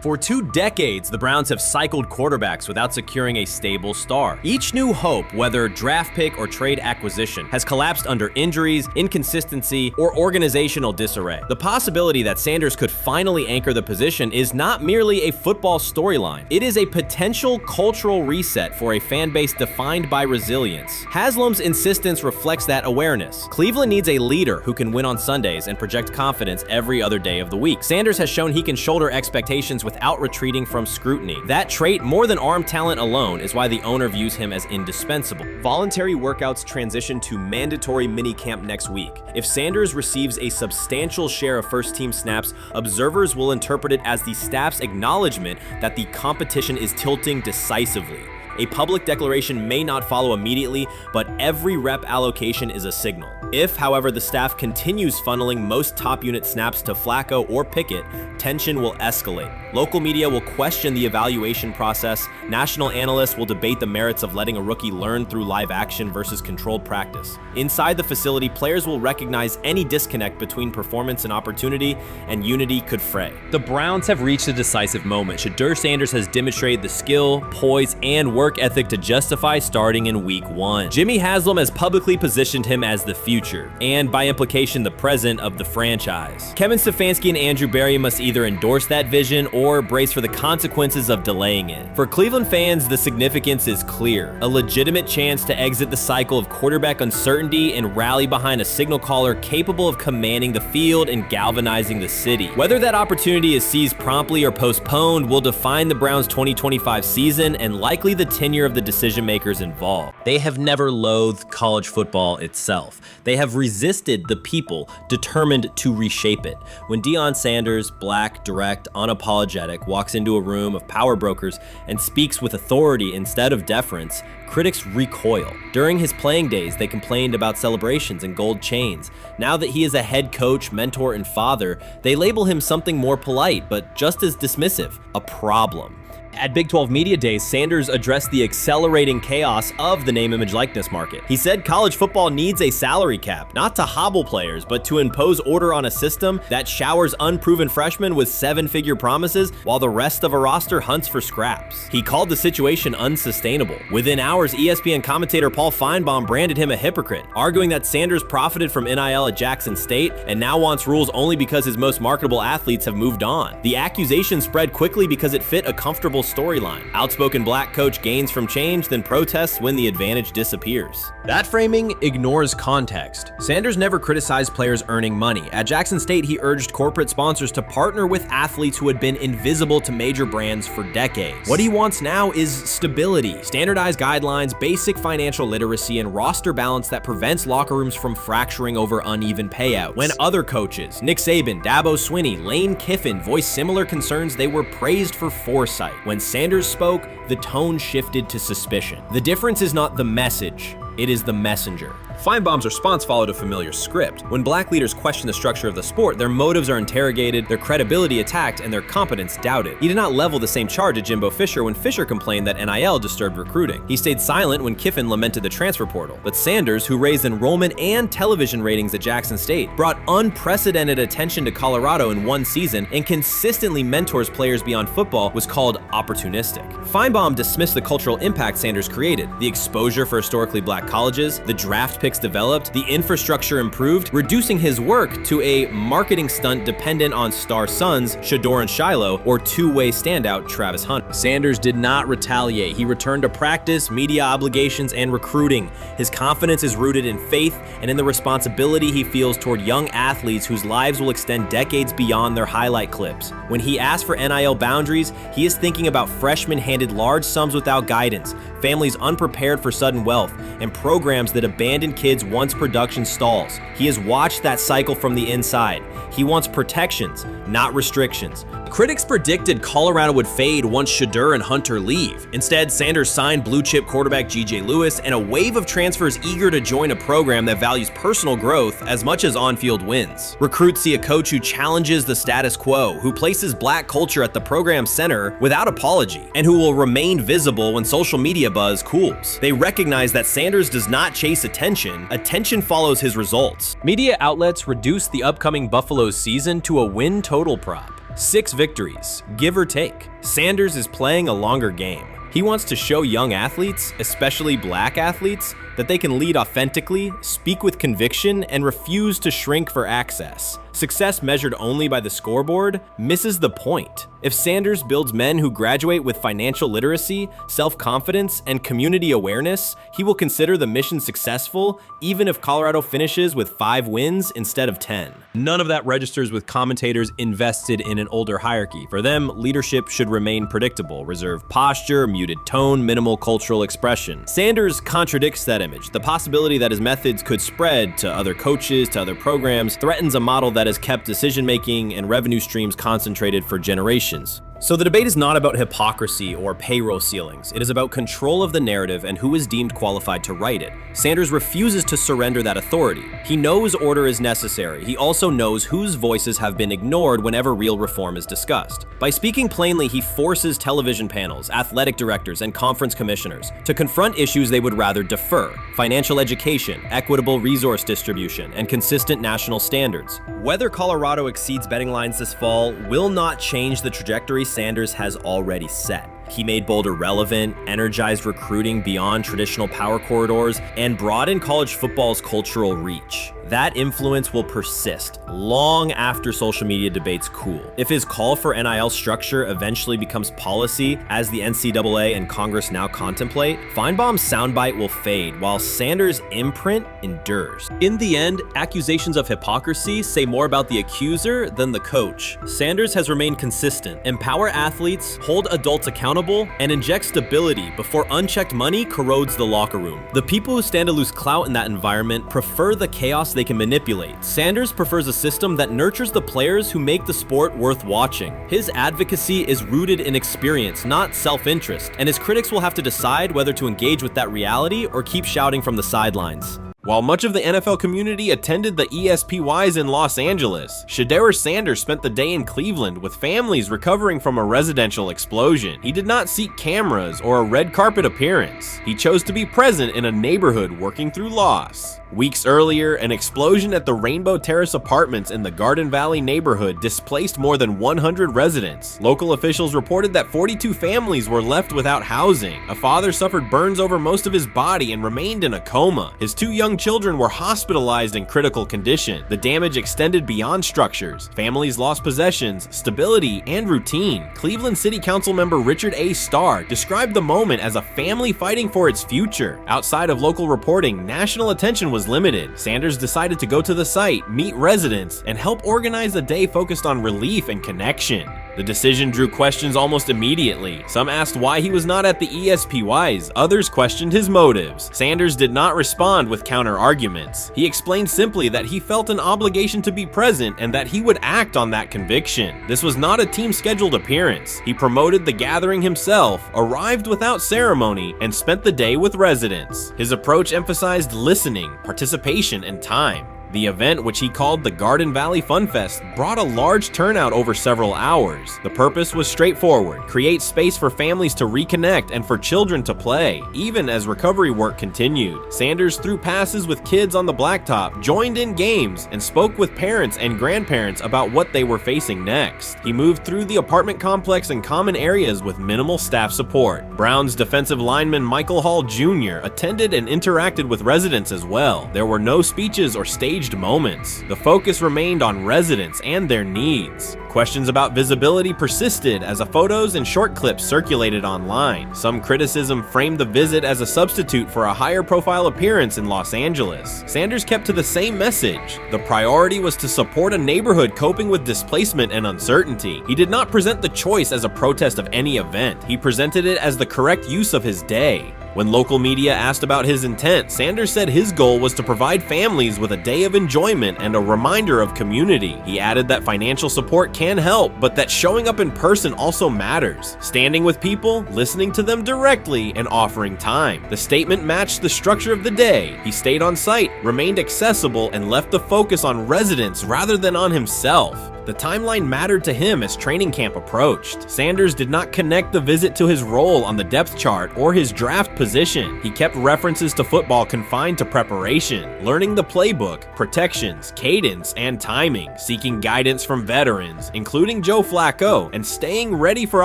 Speaker 3: For 2 decades, the Browns have cycled quarterbacks without securing a stable star. Each new hope, whether draft pick or trade acquisition, has collapsed under injuries, inconsistency, or organizational disarray. The possibility that Sanders could finally anchor the position is not merely a football storyline. It is a potential cultural reset for a fan base defined by resilience. Haslam's insistence reflects that awareness. Cleveland needs a leader who can win on Sundays and project confidence every other day of the week. Sanders has shown he can shoulder expectations without retreating from scrutiny. That trait, more than arm talent alone, is why the owner views him as indispensable. Voluntary workouts transition to mandatory minicamp next week. If Sanders receives a substantial share of first-team snaps, observers will interpret it as the staff's acknowledgement that the competition is tilting decisively. A public declaration may not follow immediately, but every rep allocation is a signal. If, however, the staff continues funneling most top unit snaps to Flacco or Pickett, tension will escalate. Local media will question the evaluation process. National analysts will debate the merits of letting a rookie learn through live action versus controlled practice. Inside the facility, players will recognize any disconnect between performance and opportunity, and unity could fray. The Browns have reached a decisive moment. Shedeur Sanders has demonstrated the skill, poise, and work work ethic to justify starting in week 1. Jimmy Haslam has publicly positioned him as the future, and by implication the present of the franchise. Kevin Stefanski and Andrew Berry must either endorse that vision or brace for the consequences of delaying it. For Cleveland fans, the significance is clear. A legitimate chance to exit the cycle of quarterback uncertainty and rally behind a signal caller capable of commanding the field and galvanizing the city. Whether that opportunity is seized promptly or postponed will define the Browns' 2025 season and likely the tenure of the decision makers involved. They have never loathed college football itself. They have resisted the people determined to reshape it. When Deion Sanders, black, direct, unapologetic, walks into a room of power brokers and speaks with authority instead of deference, critics recoil. During his playing days, they complained about celebrations and gold chains. Now that he is a head coach, mentor, and father, they label him something more polite, but just as dismissive, a problem. At Big 12 Media Days, Sanders addressed the accelerating chaos of the name, image, likeness market. He said college football needs a salary cap, not to hobble players, but to impose order on a system that showers unproven freshmen with 7-figure promises while the rest of a roster hunts for scraps. He called the situation unsustainable. Within hours, ESPN commentator Paul Feinbaum branded him a hypocrite, arguing that Sanders profited from NIL at Jackson State and now wants rules only because his most marketable athletes have moved on. The accusation spread quickly because it fit a comfortable storyline. Outspoken black coach gains from change, then protests when the advantage disappears. That framing ignores context. Sanders never criticized players earning money. At Jackson State, he urged corporate sponsors to partner with athletes who had been invisible to major brands for decades. What he wants now is stability, standardized guidelines, basic financial literacy, and roster balance that prevents locker rooms from fracturing over uneven payouts. When other coaches, Nick Saban, Dabo Swinney, Lane Kiffin, voiced similar concerns, they were praised for foresight. When Sanders spoke, the tone shifted to suspicion. The difference is not the message, it is the messenger. Feinbaum's response followed a familiar script. When black leaders question the structure of the sport, their motives are interrogated, their credibility attacked, and their competence doubted. He did not level the same charge at Jimbo Fisher when Fisher complained that NIL disturbed recruiting. He stayed silent when Kiffin lamented the transfer portal. But Sanders, who raised enrollment and television ratings at Jackson State, brought unprecedented attention to Colorado in one season and consistently mentors players beyond football, was called opportunistic. Feinbaum dismissed the cultural impact Sanders created, the exposure for historically black colleges, the draft picks developed, the infrastructure improved, reducing his work to a marketing stunt dependent on star sons Shedeur and Shiloh or two-way standout Travis Hunt. Sanders did not retaliate. He returned to practice, media obligations, and recruiting. His confidence is rooted in faith and in the responsibility he feels toward young athletes whose lives will extend decades beyond their highlight clips. When he asks for NIL boundaries, he is thinking about freshmen handed large sums without guidance, families unprepared for sudden wealth, and programs that abandon kids once production stalls. He has watched that cycle from the inside. He wants protections, not restrictions. Critics predicted Colorado would fade once Shedeur and Hunter leave. Instead, Sanders signed blue-chip quarterback G.J. Lewis and a wave of transfers eager to join a program that values personal growth as much as on-field wins. Recruits see a coach who challenges the status quo, who places black culture at the program's center without apology, and who will remain visible when social media buzz cools. They recognize that Sanders does not chase attention. Attention follows his results. Media outlets reduced the upcoming Buffalo season to a win total prop. 6 victories, give or take. Sanders is playing a longer game. He wants to show young athletes, especially black athletes, that they can lead authentically, speak with conviction, and refuse to shrink for access. Success measured only by the scoreboard misses the point. If Sanders builds men who graduate with financial literacy, self-confidence, and community awareness, he will consider the mission successful, even if Colorado finishes with 5 wins instead of 10. None of that registers with commentators invested in an older hierarchy. For them, leadership should remain predictable, reserved posture, muted tone, minimal cultural expression. Sanders contradicts that image. The possibility that his methods could spread to other coaches, to other programs, threatens a model that has kept decision-making and revenue streams concentrated for generations. So the debate is not about hypocrisy or payroll ceilings. It is about control of the narrative and who is deemed qualified to write it. Sanders refuses to surrender that authority. He knows order is necessary. He also knows whose voices have been ignored whenever real reform is discussed. By speaking plainly, he forces television panels, athletic directors, and conference commissioners to confront issues they would rather defer: financial education, equitable resource distribution, and consistent national standards. Whether Colorado exceeds betting lines this fall will not change the trajectory Sanders has already set. He made Boulder relevant, energized recruiting beyond traditional power corridors, and broadened college football's cultural reach. That influence will persist long after social media debates cool. If his call for NIL structure eventually becomes policy, as the NCAA and Congress now contemplate, Feinbaum's soundbite will fade while Sanders' imprint endures. In the end, accusations of hypocrisy say more about the accuser than the coach. Sanders has remained consistent, empower athletes, hold adults accountable, and inject stability before unchecked money corrodes the locker room. The people who stand to lose clout in that environment prefer the chaos they can manipulate. Sanders prefers a system that nurtures the players who make the sport worth watching. His advocacy is rooted in experience, not self-interest, and his critics will have to decide whether to engage with that reality or keep shouting from the sidelines. While much of the NFL community attended the ESPYs in Los Angeles, Shedeur Sanders spent the day in Cleveland with families recovering from a residential explosion. He did not seek cameras or a red carpet appearance. He chose to be present in a neighborhood working through loss. Weeks earlier, an explosion at the Rainbow Terrace apartments in the Garden Valley neighborhood displaced more than 100 residents. Local officials reported that 42 families were left without housing. A father suffered burns over most of his body and remained in a coma. His 2 young children were hospitalized in critical condition. The damage extended beyond structures. Families lost possessions, stability, and routine. Cleveland City Council member Richard A. Starr described the moment as a family fighting for its future. Outside of local reporting, national attention was limited. Sanders decided to go to the site, meet residents, and help organize a day focused on relief and connection. The decision drew questions almost immediately. Some asked why he was not at the ESPYs, others questioned his motives. Sanders did not respond with counter-arguments. He explained simply that he felt an obligation to be present and that he would act on that conviction. This was not a team-scheduled appearance. He promoted the gathering himself, arrived without ceremony, and spent the day with residents. His approach emphasized listening, participation, and time. The event, which he called the Garden Valley Fun Fest, brought a large turnout over several hours. The purpose was straightforward: create space for families to reconnect and for children to play, even as recovery work continued. Sanders threw passes with kids on the blacktop, joined in games, and spoke with parents and grandparents about what they were facing next. He moved through the apartment complex and common areas with minimal staff support. Browns defensive lineman Michael Hall Jr. attended and interacted with residents as well. There were no speeches or staged moments. The focus remained on residents and their needs. Questions about visibility persisted as photos and short clips circulated online. Some criticism framed the visit as a substitute for a higher profile appearance in Los Angeles. Sanders kept to the same message. The priority was to support a neighborhood coping with displacement and uncertainty. He did not present the choice as a protest of any event. He presented it as the correct use of his day. When local media asked about his intent, Sanders said his goal was to provide families with a day of enjoyment and a reminder of community. He added that financial support can help, but that showing up in person also matters. Standing with people, listening to them directly, and offering time. The statement matched the structure of the day. He stayed on site, remained accessible, and left the focus on residents rather than on himself. The timeline mattered to him as training camp approached. Sanders did not connect the visit to his role on the depth chart or his draft position. He kept references to football confined to preparation, learning the playbook, protections, cadence, and timing, seeking guidance from veterans, including Joe Flacco, and staying ready for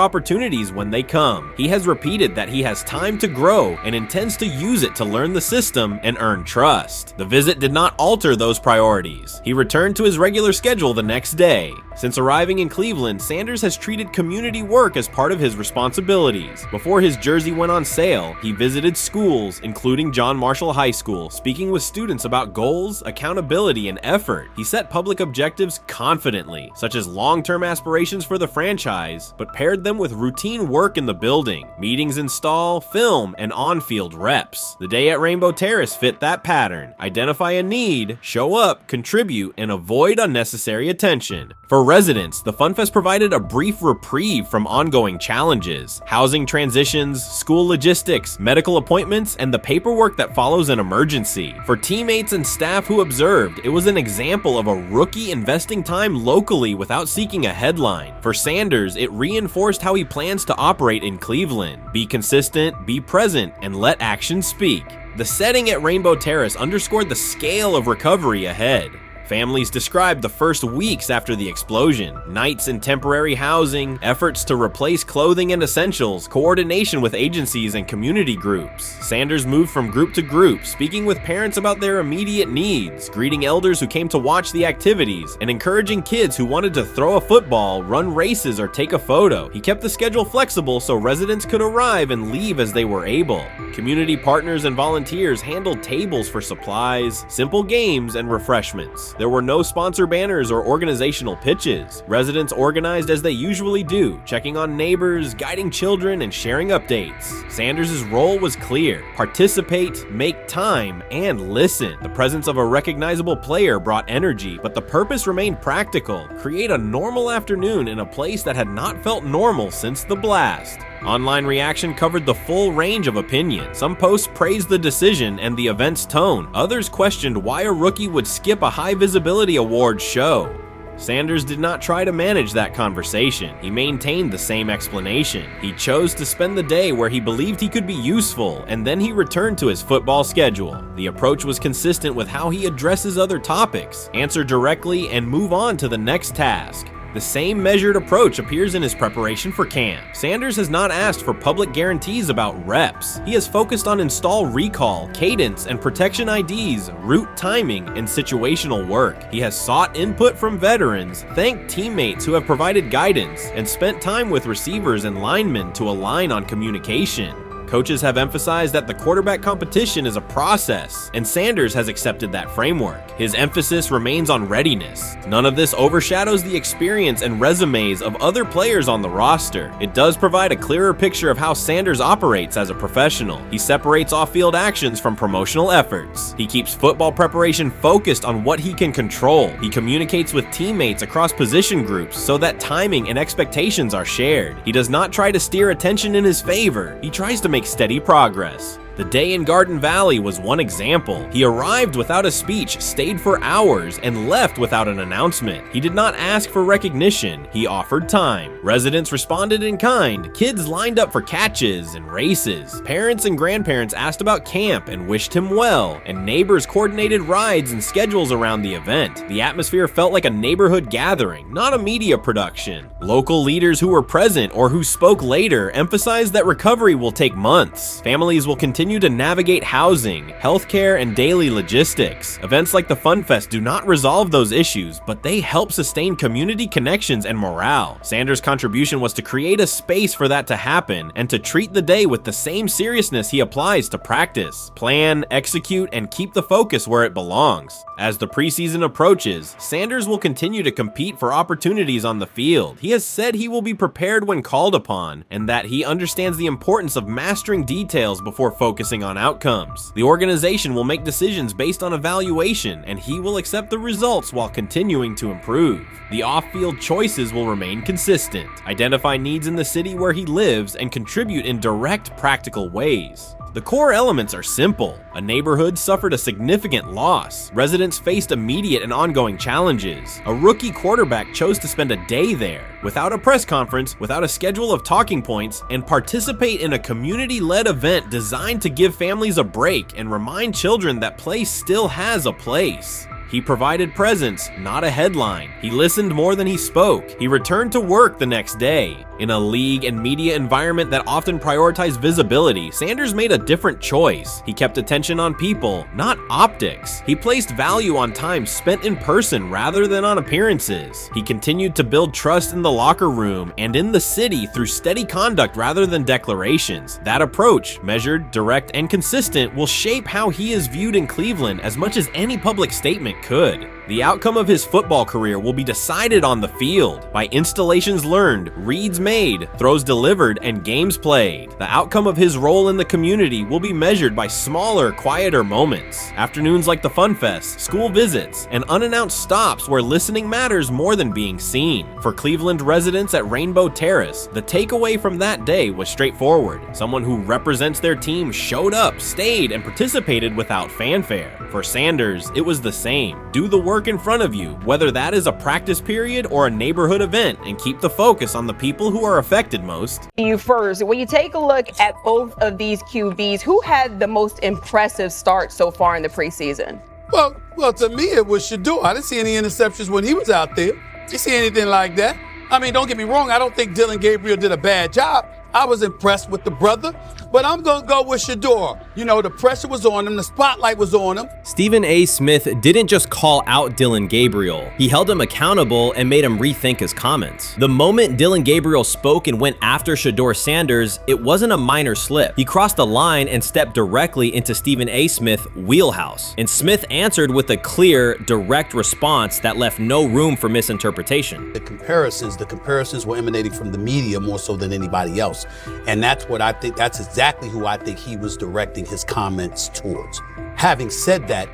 Speaker 3: opportunities when they come. He has repeated that he has time to grow and intends to use it to learn the system and earn trust. The visit did not alter those priorities. He returned to his regular schedule the next day. Since arriving in Cleveland, Sanders has treated community work as part of his responsibilities. Before his jersey went on sale, he visited schools, including John Marshall High School, speaking with students about goals, accountability, and effort. He set public objectives confidently, such as long-term aspirations for the franchise, but paired them with routine work in the building, meetings install, film, and on-field reps. The day at Rainbow Terrace fit that pattern. Identify a need, show up, contribute, and avoid unnecessary attention. For residents, the FunFest provided a brief reprieve from ongoing challenges: housing transitions, school logistics, medical appointments, and the paperwork that follows an emergency. For teammates and staff who observed, it was an example of a rookie investing time locally without seeking a headline. For Sanders, it reinforced how he plans to operate in Cleveland: be consistent, be present, and let actions speak. The setting at Rainbow Terrace underscored the scale of recovery ahead. Families described the first weeks after the explosion: nights in temporary housing, efforts to replace clothing and essentials, coordination with agencies and community groups. Sanders moved from group to group, speaking with parents about their immediate needs, greeting elders who came to watch the activities, and encouraging kids who wanted to throw a football, run races, or take a photo. He kept the schedule flexible so residents could arrive and leave as they were able. Community partners and volunteers handled tables for supplies, simple games, and refreshments. There were no sponsor banners or organizational pitches. Residents organized as they usually do, checking on neighbors, guiding children, and sharing updates. Sanders' role was clear: participate, make time, and listen. The presence of a recognizable player brought energy, but the purpose remained practical: create a normal afternoon in a place that had not felt normal since the blast. Online reaction covered the full range of opinion. Some posts praised the decision and the event's tone. Others questioned why a rookie would skip a high-visibility awards show. Sanders did not try to manage that conversation. He maintained the same explanation. He chose to spend the day where he believed he could be useful, and then he returned to his football schedule. The approach was consistent with how he addresses other topics: answer directly and move on to the next task. The same measured approach appears in his preparation for camp. Sanders has not asked for public guarantees about reps. He has focused on install recall, cadence, and protection IDs, route timing, and situational work. He has sought input from veterans, thanked teammates who have provided guidance, and spent time with receivers and linemen to align on communication. Coaches have emphasized that the quarterback competition is a process, and Sanders has accepted that framework. His emphasis remains on readiness. None of this overshadows the experience and resumes of other players on the roster. It does provide a clearer picture of how Sanders operates as a professional. He separates off-field actions from promotional efforts. He keeps football preparation focused on what he can control. He communicates with teammates across position groups so that timing and expectations are shared. He does not try to steer attention in his favor. He tries to make steady progress. The day in Garden Valley was one example. He arrived without a speech, stayed for hours, and left without an announcement. He did not ask for recognition. He offered time. Residents responded in kind. Kids lined up for catches and races. Parents and grandparents asked about camp and wished him well, and neighbors coordinated rides and schedules around the event. The atmosphere felt like a neighborhood gathering, not a media production. Local leaders who were present or who spoke later emphasized that recovery will take months. Families will continue to navigate housing, healthcare, and daily logistics. Events like the Fun Fest do not resolve those issues, but they help sustain community connections and morale. Sanders' contribution was to create a space for that to happen and to treat the day with the same seriousness he applies to practice, plan, execute, and keep the focus where it belongs. As the preseason approaches, Sanders will continue to compete for opportunities on the field. He has said he will be prepared when called upon, and that he understands the importance of mastering details before focusing on outcomes. The organization will make decisions based on evaluation, and he will accept the results while continuing to improve. The off-field choices will remain consistent, identify needs in the city where he lives, and contribute in direct, practical ways. The core elements are simple. A neighborhood suffered a significant loss. Residents faced immediate and ongoing challenges. A rookie quarterback chose to spend a day there, without a press conference, without a schedule of talking points, and participate in a community-led event designed to give families a break and remind children that play still has a place. He provided presence, not a headline. He listened more than he spoke. He returned to work the next day. In a league and media environment that often prioritize visibility, Sanders made a different choice. He kept attention on people, not optics. He placed value on time spent in person rather than on appearances. He continued to build trust in the locker room and in the city through steady conduct rather than declarations. That approach, measured, direct, and consistent, will shape how he is viewed in Cleveland as much as any public statement could. The outcome of his football career will be decided on the field by installations learned, reads made, throws delivered, and games played. The outcome of his role in the community will be measured by smaller, quieter moments. Afternoons like the Fun Fest, school visits, and unannounced stops where listening matters more than being seen. For Cleveland residents at Rainbow Terrace, the takeaway from that day was straightforward. Someone who represents their team showed up, stayed, and participated without fanfare. For Sanders, it was the same. Do the work in front of you, whether that is a practice period or a neighborhood event, and keep the focus on the people who are affected most.
Speaker 17: You first, when you take a look at both of these QBs, who had the most impressive start so far in the preseason?
Speaker 18: Well, to me, it was Shedeur. I didn't see any interceptions when he was out there. Didn't see anything like that. I mean, don't get me wrong. I don't think Dillon Gabriel did a bad job. I was impressed with the brother, but I'm going to go with Shedeur. You know, the pressure was on him. The spotlight was on him.
Speaker 3: Stephen A. Smith didn't just call out Dillon Gabriel. He held him accountable and made him rethink his comments. The moment Dillon Gabriel spoke and went after Shedeur Sanders, it wasn't a minor slip. He crossed the line and stepped directly into Stephen A. Smith's wheelhouse. And Smith answered with a clear, direct response that left no room for misinterpretation.
Speaker 18: The comparisons were emanating from the media more so than anybody else. And that's what I think, that's exactly who I think he was directing his comments towards. Having said that,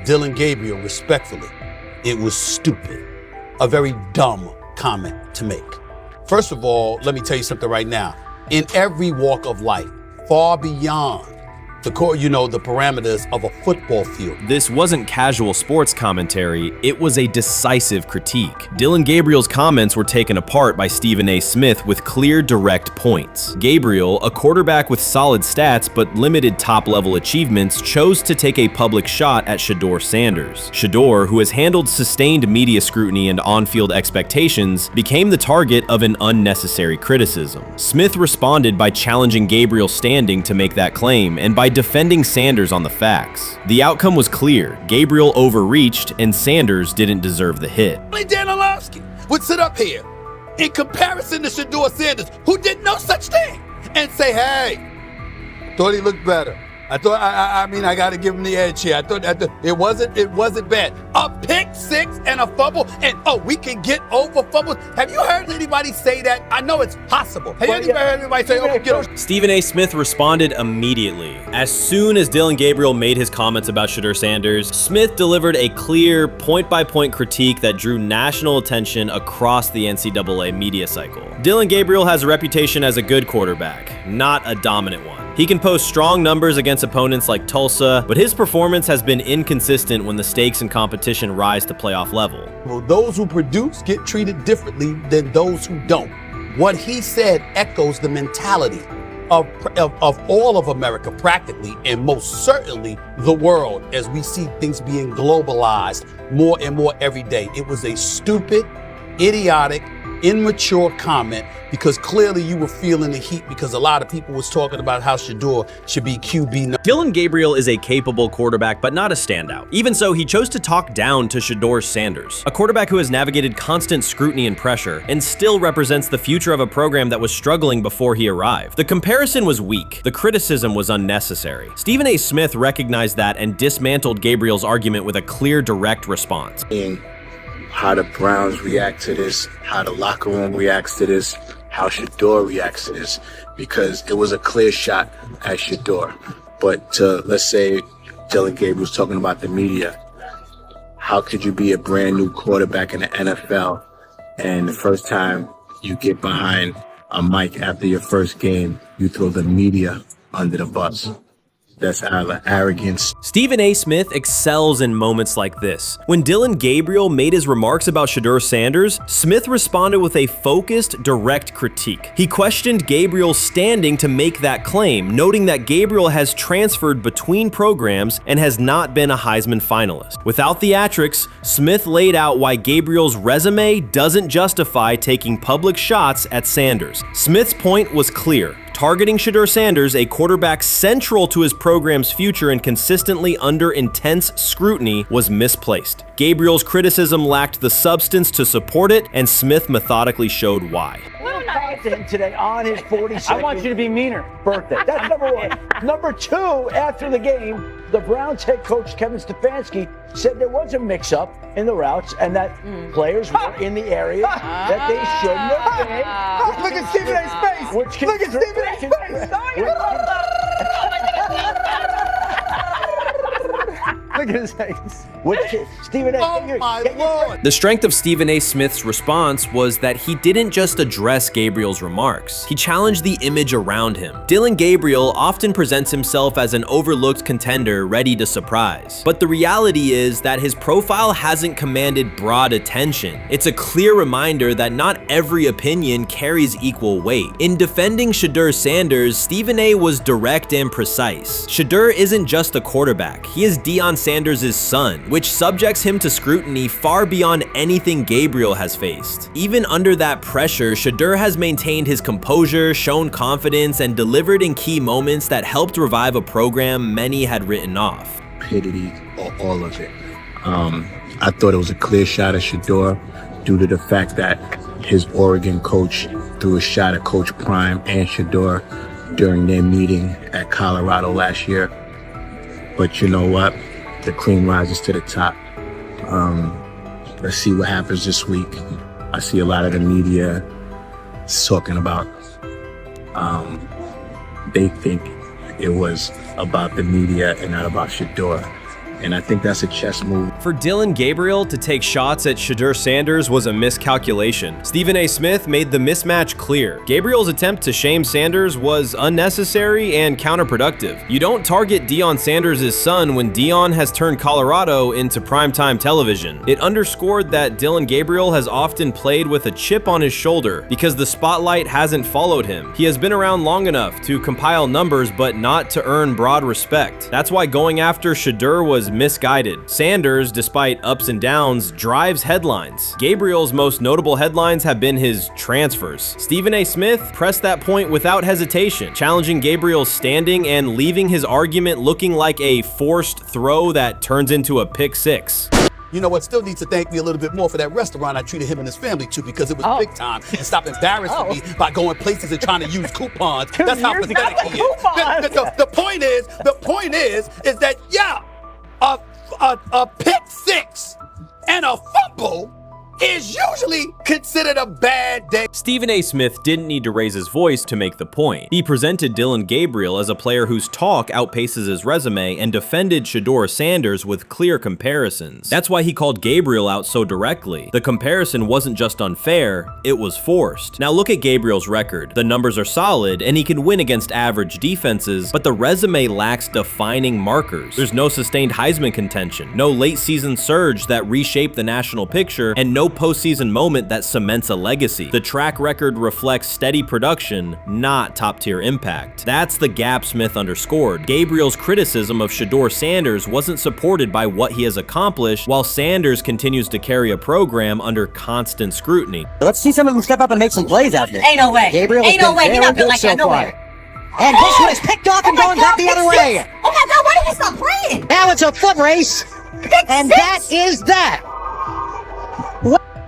Speaker 18: Dillon Gabriel, respectfully, it was stupid. A very dumb comment to make. First of all, let me tell you something right now. In every walk of life, far beyond the parameters of a football field.
Speaker 3: This wasn't casual sports commentary, it was a decisive critique. Dillon Gabriel's comments were taken apart by Stephen A. Smith with clear, direct points. Gabriel, a quarterback with solid stats but limited top-level achievements, chose to take a public shot at Shedeur Sanders. Shedeur, who has handled sustained media scrutiny and on-field expectations, became the target of an unnecessary criticism. Smith responded by challenging Gabriel's standing to make that claim, and by defending Sanders on the facts. The outcome was clear. Gabriel overreached, and Sanders didn't deserve the hit.
Speaker 18: Dan Orlovsky would sit up here in comparison to Shedeur Sanders, who did no such thing, and say, hey, thought he looked better. I thought, I mean, I got to give him the edge here. I thought it wasn't bad. A pick six and a fumble, and we can get over fumbles. Have you heard anybody say that? I know it's possible. Have you ever heard anybody say, get over?
Speaker 3: Stephen A. Smith responded immediately. As soon as Dillon Gabriel made his comments about Shedeur Sanders, Smith delivered a clear, point-by-point critique that drew national attention across the NCAA media cycle. Dillon Gabriel has a reputation as a good quarterback, not a dominant one. He can post strong numbers against opponents like Tulsa, but his performance has been inconsistent when the stakes in competition rise to playoff level.
Speaker 18: Well, those who produce get treated differently than those who don't. What he said echoes the mentality of all of America practically, and most certainly the world, as we see things being globalized more and more every day. It was a stupid, idiotic, immature comment, because clearly you were feeling the heat because a lot of people was talking about how Shedeur should be QB.
Speaker 3: Dillon Gabriel is a capable quarterback, but not a standout. Even so, he chose to talk down to Shedeur Sanders, a quarterback who has navigated constant scrutiny and pressure and still represents the future of a program that was struggling before he arrived. The comparison was weak. The criticism was unnecessary. Stephen A. Smith recognized that and dismantled Gabriel's argument with a clear, direct response.
Speaker 19: How the Browns react to this, how the locker room reacts to this, how Shedeur reacts to this, because it was a clear shot at Shedeur. But let's say Dillon Gabriel's talking about the media. How could you be a brand new quarterback in the NFL and the first time you get behind a mic after your first game, you throw the media under the bus? That's arrogance.
Speaker 3: Stephen A. Smith excels in moments like this. When Dillon Gabriel made his remarks about Shedeur Sanders, Smith responded with a focused, direct critique. He questioned Gabriel's standing to make that claim, noting that Gabriel has transferred between programs and has not been a Heisman finalist. Without theatrics, Smith laid out why Gabriel's resume doesn't justify taking public shots at Sanders. Smith's point was clear. Targeting Shedeur Sanders, a quarterback central to his program's future and consistently under intense scrutiny, was misplaced. Gabriel's criticism lacked the substance to support it, and Smith methodically showed why.
Speaker 20: Today on his 42nd I want you to be meaner. Birthday. That's number one. Number two, after the game, the Browns head coach Kevin Stefanski said there was a mix-up in the routes and that players were in the area that they shouldn't have been.
Speaker 2: Look at Stephen A's face. Look at Stephen A's face. Look at his face.
Speaker 20: Stephen A.
Speaker 18: Oh my Lord.
Speaker 3: The strength of Stephen A. Smith's response was that he didn't just address Gabriel's remarks. He challenged the image around him. Dillon Gabriel often presents himself as an overlooked contender ready to surprise. But the reality is that his profile hasn't commanded broad attention. It's a clear reminder that not every opinion carries equal weight. In defending Shedeur Sanders, Stephen A. was direct and precise. Shedeur isn't just a quarterback. He is Deion Sanders' son, which subjects him to scrutiny far beyond anything Gabriel has faced. Even under that pressure, Shedeur has maintained his composure, shown confidence, and delivered in key moments that helped revive a program many had written off.
Speaker 19: Stupidity, all of it. I thought it was a clear shot at Shedeur due to the fact that his Oregon coach threw a shot at Coach Prime and Shedeur during their meeting at Colorado last year. But you know what? The cream rises to the top. Let's see what happens this week. I see a lot of the media talking about they think it was about the media and not about Shedeur. And I think that's a chess move.
Speaker 3: For Dillon Gabriel to take shots at Shedeur Sanders was a miscalculation. Stephen A. Smith made the mismatch clear. Gabriel's attempt to shame Sanders was unnecessary and counterproductive. You don't target Deion Sanders' son when Deion has turned Colorado into primetime television. It underscored that Dillon Gabriel has often played with a chip on his shoulder because the spotlight hasn't followed him. He has been around long enough to compile numbers but not to earn broad respect. That's why going after Shedeur was misguided. Sanders, despite ups and downs, drives headlines. Gabriel's most notable headlines have been his transfers. Stephen A. Smith pressed that point without hesitation, challenging Gabriel's standing and leaving his argument looking like a forced throw that turns into a pick six.
Speaker 18: You know what? Still needs to thank me a little bit more for that restaurant I treated him and his family to, because it was big time, and stop embarrassing me by going places and trying to use coupons. That's how pathetic he is. The point is that a pick six and a fumble is usually considered a bad day.
Speaker 3: Stephen A. Smith didn't need to raise his voice to make the point. He presented Dillon Gabriel as a player whose talk outpaces his resume and defended Shedeur Sanders with clear comparisons. That's why he called Gabriel out so directly. The comparison wasn't just unfair, it was forced. Now look at Gabriel's record. The numbers are solid and he can win against average defenses, but the resume lacks defining markers. There's no sustained Heisman contention, no late season surge that reshaped the national picture, and no postseason moment that cements a legacy. The track record reflects steady production, not top-tier impact. That's the gap Smith underscored. Gabriel's criticism of Shedeur Sanders wasn't supported by what he has accomplished, while Sanders continues to carry a program under constant scrutiny.
Speaker 20: Let's see some of them step up and make some plays out there.
Speaker 21: Ain't no way.
Speaker 20: Gabriel
Speaker 21: Ain't no way. He not built like that. No way.
Speaker 20: And this one is picked off and going back the other way.
Speaker 21: Oh my God, why did he stop playing?
Speaker 20: Now it's a foot race. And that is that.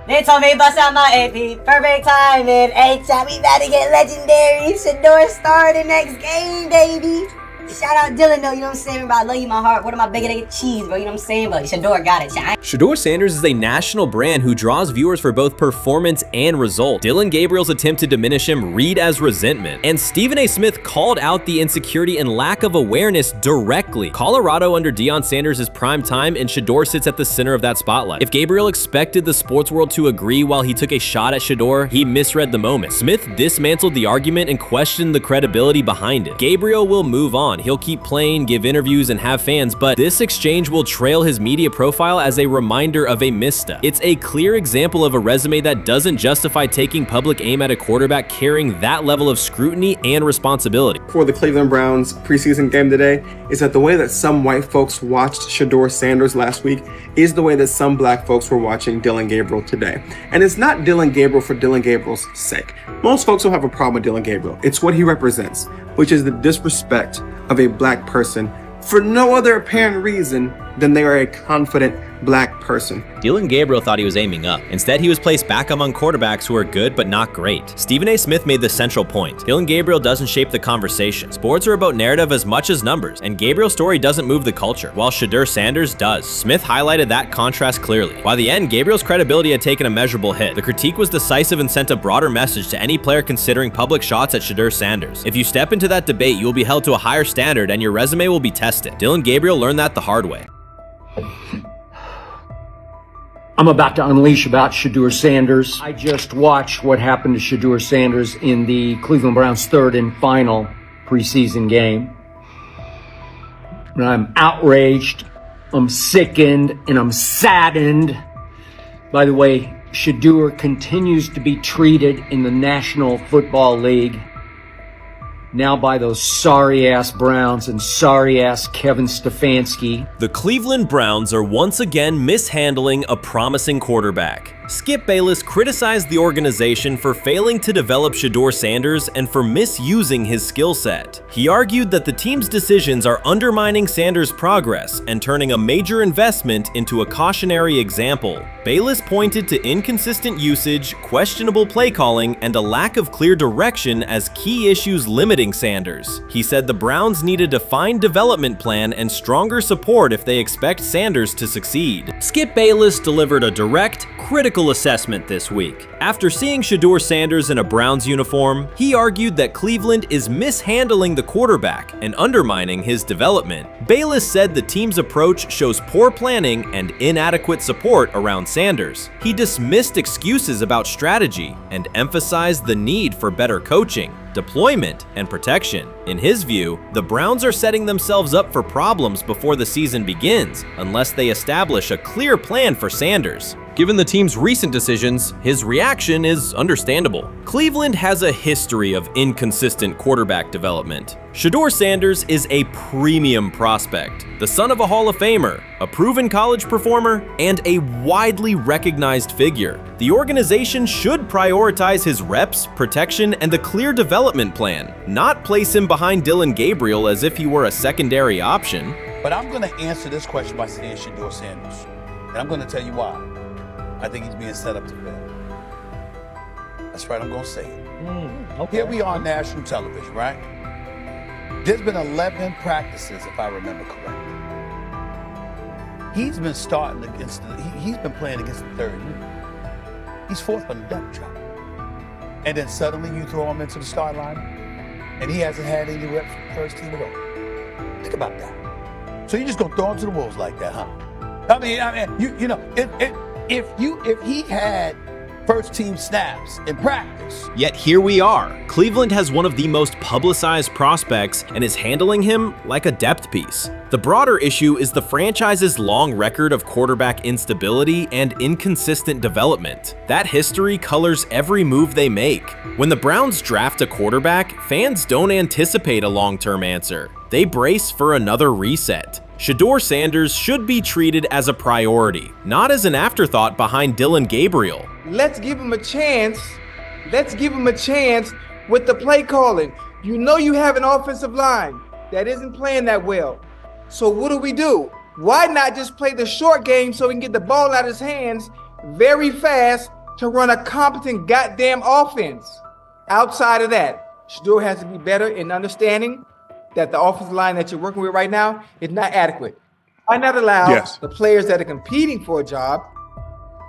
Speaker 21: They told me bust out my AP, perfect timing. H-shot, we about to get legendary. Shedeur started next game, baby. Shout out Dillon though, you know what I'm saying? Bro, I love you, my heart. What am I bigger than cheese, bro? You know what I'm saying? But Shedeur got it.
Speaker 3: Shedeur Sanders is a national brand who draws viewers for both performance and result. Dillon Gabriel's attempt to diminish him read as resentment. And Stephen A. Smith called out the insecurity and lack of awareness directly. Colorado under Deion Sanders is prime time, and Shedeur sits at the center of that spotlight. If Gabriel expected the sports world to agree while he took a shot at Shedeur, he misread the moment. Smith dismantled the argument and questioned the credibility behind it. Gabriel will move on. He'll keep playing, give interviews, and have fans, but this exchange will trail his media profile as a reminder of a misstep. It's a clear example of a resume that doesn't justify taking public aim at a quarterback carrying that level of scrutiny and responsibility.
Speaker 22: For the Cleveland Browns preseason game today is that the way that some white folks watched Shedeur Sanders last week is the way that some black folks were watching Dillon Gabriel today. And it's not Dillon Gabriel for Dillon Gabriel's sake. Most folks don't have a problem with Dillon Gabriel. It's what he represents, which is the disrespect of a black person for no other apparent reason than they are a confident black person.
Speaker 3: Dillon Gabriel thought he was aiming up. Instead, he was placed back among quarterbacks who are good but not great. Stephen A. Smith made the central point. Dillon Gabriel doesn't shape the conversation. Sports are about narrative as much as numbers, and Gabriel's story doesn't move the culture, while Shedeur Sanders does. Smith highlighted that contrast clearly. By the end, Gabriel's credibility had taken a measurable hit. The critique was decisive and sent a broader message to any player considering public shots at Shedeur Sanders. If you step into that debate, you will be held to a higher standard and your resume will be tested. Dillon Gabriel learned that the hard way.
Speaker 1: I'm about to unleash about Shedeur Sanders. I just watched what happened to Shedeur Sanders in the Cleveland Browns' third and final preseason game. And I'm outraged, I'm sickened, and I'm saddened. By the way, Shedeur continues to be treated in the National Football League now by those sorry-ass Browns and sorry-ass Kevin Stefanski.
Speaker 3: The Cleveland Browns are once again mishandling a promising quarterback. Skip Bayless criticized the organization for failing to develop Shedeur Sanders and for misusing his skill set. He argued that the team's decisions are undermining Sanders' progress and turning a major investment into a cautionary example. Bayless pointed to inconsistent usage, questionable play calling, and a lack of clear direction as key issues limiting Sanders. He said the Browns need a defined development plan and stronger support if they expect Sanders to succeed. Skip Bayless delivered a direct, critical assessment this week. After seeing Shedeur Sanders in a Browns uniform, he argued that Cleveland is mishandling the quarterback and undermining his development. Bayless said the team's approach shows poor planning and inadequate support around Sanders. He dismissed excuses about strategy and emphasized the need for better coaching, deployment, and protection. In his view, the Browns are setting themselves up for problems before the season begins unless they establish a clear plan for Sanders. Given the team's recent decisions, his reaction is understandable. Cleveland has a history of inconsistent quarterback development. Shedeur Sanders is a premium prospect, the son of a Hall of Famer, a proven college performer, and a widely recognized figure. The organization should prioritize his reps, protection, and a clear development plan, not place him behind Dillon Gabriel as if he were a secondary option.
Speaker 18: But I'm going to answer this question by saying Shedeur Sanders. And I'm going to tell you why. I think he's being set up to fail. That's right, I'm going to say it. Okay. Here we are on national television, right? There's been 11 practices, if I remember correctly. He's been starting against he's been playing against the third unit. He's fourth on the depth chart. And then suddenly you throw him into the start line, and he hasn't had any reps for the first team at all. Think about that. So you're just going to throw him to the wolves like that, huh? I mean, you know, if he had first team snaps in practice.
Speaker 3: Yet here we are. Cleveland has one of the most publicized prospects and is handling him like a depth piece. The broader issue is the franchise's long record of quarterback instability and inconsistent development. That history colors every move they make. When the Browns draft a quarterback, fans don't anticipate a long-term answer. They brace for another reset. Shedeur Sanders should be treated as a priority, not as an afterthought behind Dillon Gabriel.
Speaker 4: Let's give him a chance. Let's give him a chance with the play calling. You know you have an offensive line that isn't playing that well. So what do? Why not just play the short game so he can get the ball out of his hands very fast to run a competent goddamn offense? Outside of that, Shedeur has to be better in understanding that the offensive line that you're working with right now is not adequate. Why not allow the players that are competing for a job,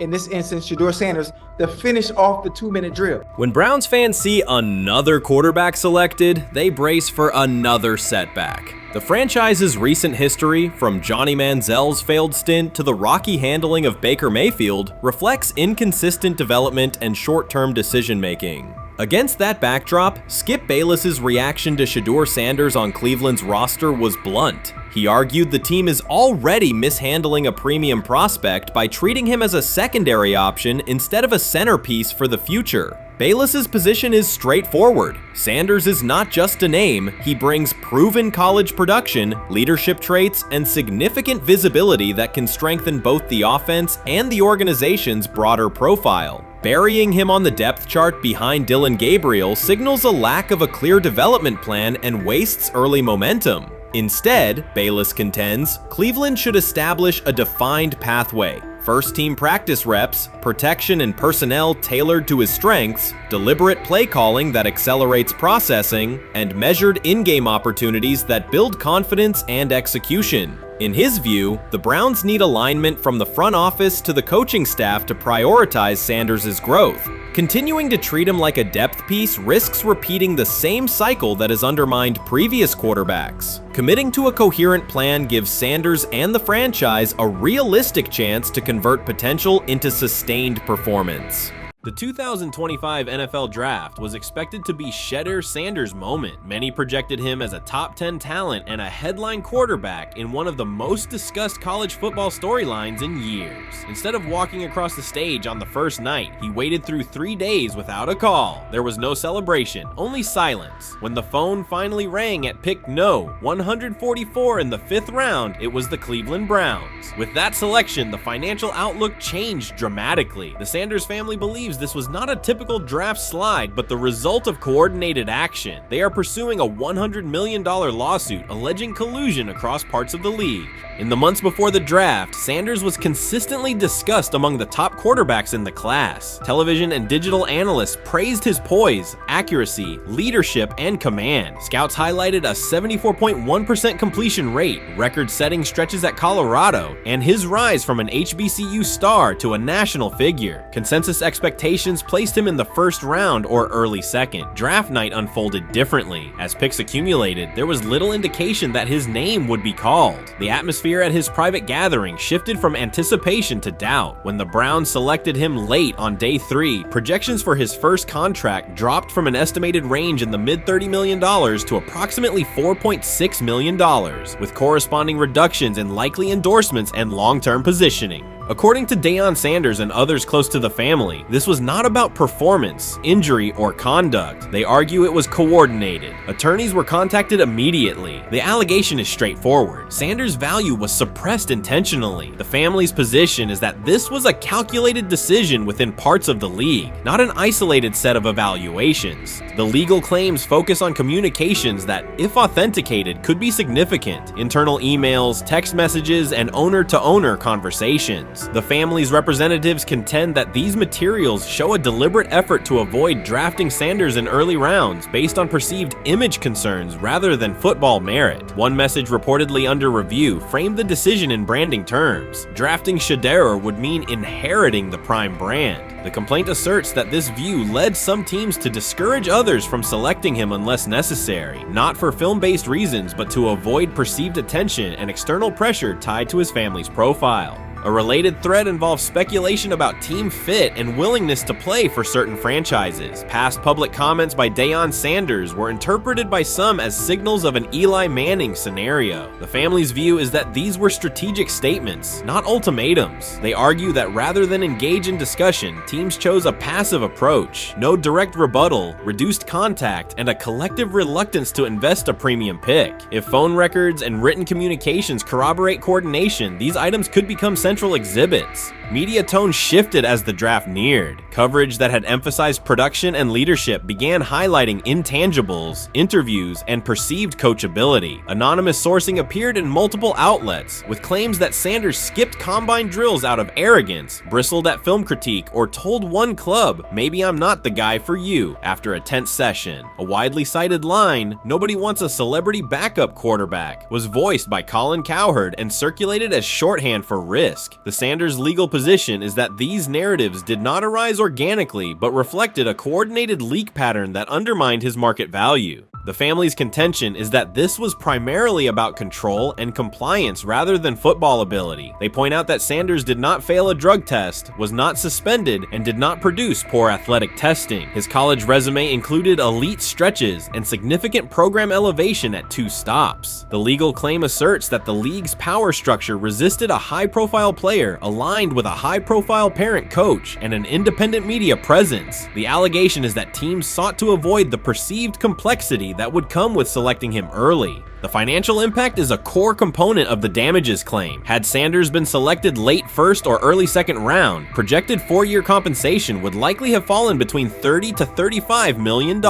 Speaker 4: in this instance, Shedeur Sanders, to finish off the 2-minute drill?
Speaker 3: When Browns fans see another quarterback selected, they brace for another setback. The franchise's recent history, from Johnny Manziel's failed stint to the rocky handling of Baker Mayfield, reflects inconsistent development and short-term decision-making. Against that backdrop, Skip Bayless's reaction to Shedeur Sanders on Cleveland's roster was blunt. He argued the team is already mishandling a premium prospect by treating him as a secondary option instead of a centerpiece for the future. Bayless's position is straightforward. Sanders is not just a name, he brings proven college production, leadership traits, and significant visibility that can strengthen both the offense and the organization's broader profile. Burying him on the depth chart behind Dillon Gabriel signals a lack of a clear development plan and wastes early momentum. Instead, Bayless contends, Cleveland should establish a defined pathway. First-team practice reps, protection and personnel tailored to his strengths, deliberate play calling that accelerates processing, and measured in-game opportunities that build confidence and execution. In his view, the Browns need alignment from the front office to the coaching staff to prioritize Sanders' growth. Continuing to treat him like a depth piece risks repeating the same cycle that has undermined previous quarterbacks. Committing to a coherent plan gives Sanders and the franchise a realistic chance to convert potential into sustained performance. The 2025 NFL Draft was expected to be Shedeur Sanders' moment. Many projected him as a top 10 talent and a headline quarterback in one of the most discussed college football storylines in years. Instead of walking across the stage on the first night, he waited through 3 days without a call. There was no celebration, only silence. When the phone finally rang at pick no. 144 in the 5th round, it was the Cleveland Browns. With that selection, the financial outlook changed dramatically. The Sanders family believes this was not a typical draft slide, but the result of coordinated action. They are pursuing a $100 million lawsuit alleging collusion across parts of the league. In the months before the draft, Sanders was consistently discussed among the top quarterbacks in the class. Television and digital analysts praised his poise, accuracy, leadership, and command. Scouts highlighted a 74.1% completion rate, record-setting stretches at Colorado, and his rise from an HBCU star to a national figure. Consensus expectations placed him in the first round or early second. Draft night unfolded differently. As picks accumulated, there was little indication that his name would be called. The atmosphere at his private gathering shifted from anticipation to doubt. When the Browns selected him late on day 3, projections for his first contract dropped from an estimated range in the mid-$30 million to approximately $4.6 million, with corresponding reductions in likely endorsements and long-term positioning. According to Deion Sanders and others close to the family, this was not about performance, injury, or conduct. They argue it was coordinated. Attorneys were contacted immediately. The allegation is straightforward. Sanders' value was suppressed intentionally. The family's position is that this was a calculated decision within parts of the league, not an isolated set of evaluations. The legal claims focus on communications that, if authenticated, could be significant. Internal emails, text messages, and owner-to-owner conversations. The family's representatives contend that these materials show a deliberate effort to avoid drafting Sanders in early rounds based on perceived image concerns rather than football merit. One message reportedly under review framed the decision in branding terms. Drafting Shedeur would mean inheriting the Prime brand. The complaint asserts that this view led some teams to discourage others from selecting him unless necessary, not for film-based reasons, but to avoid perceived attention and external pressure tied to his family's profile. A related thread involves speculation about team fit and willingness to play for certain franchises. Past public comments by Deion Sanders were interpreted by some as signals of an Eli Manning scenario. The family's view is that these were strategic statements, not ultimatums. They argue that rather than engage in discussion, teams chose a passive approach, no direct rebuttal, reduced contact, and a collective reluctance to invest a premium pick. If phone records and written communications corroborate coordination, these items could become central exhibits. Media tone shifted as the draft neared. Coverage that had emphasized production and leadership began highlighting intangibles, interviews, and perceived coachability. Anonymous sourcing appeared in multiple outlets, with claims that Sanders skipped combine drills out of arrogance, bristled at film critique, or told one club, "Maybe I'm not the guy for you," after a tense session. A widely cited line, "Nobody wants a celebrity backup quarterback," was voiced by Colin Cowherd and circulated as shorthand for risk. The Sanders legal position is that these narratives did not arise organically, but reflected a coordinated leak pattern that undermined his market value. The family's contention is that this was primarily about control and compliance rather than football ability. They point out that Sanders did not fail a drug test, was not suspended, and did not produce poor athletic testing. His college resume included elite stretches and significant program elevation at 2 stops. The legal claim asserts that the league's power structure resisted a high-profile player aligned with a high-profile parent coach and an independent media presence. The allegation is that teams sought to avoid the perceived complexity that would come with selecting him early. The financial impact is a core component of the damages claim. Had Sanders been selected late first or early second round, projected 4-year compensation would likely have fallen between $30 to $35 million,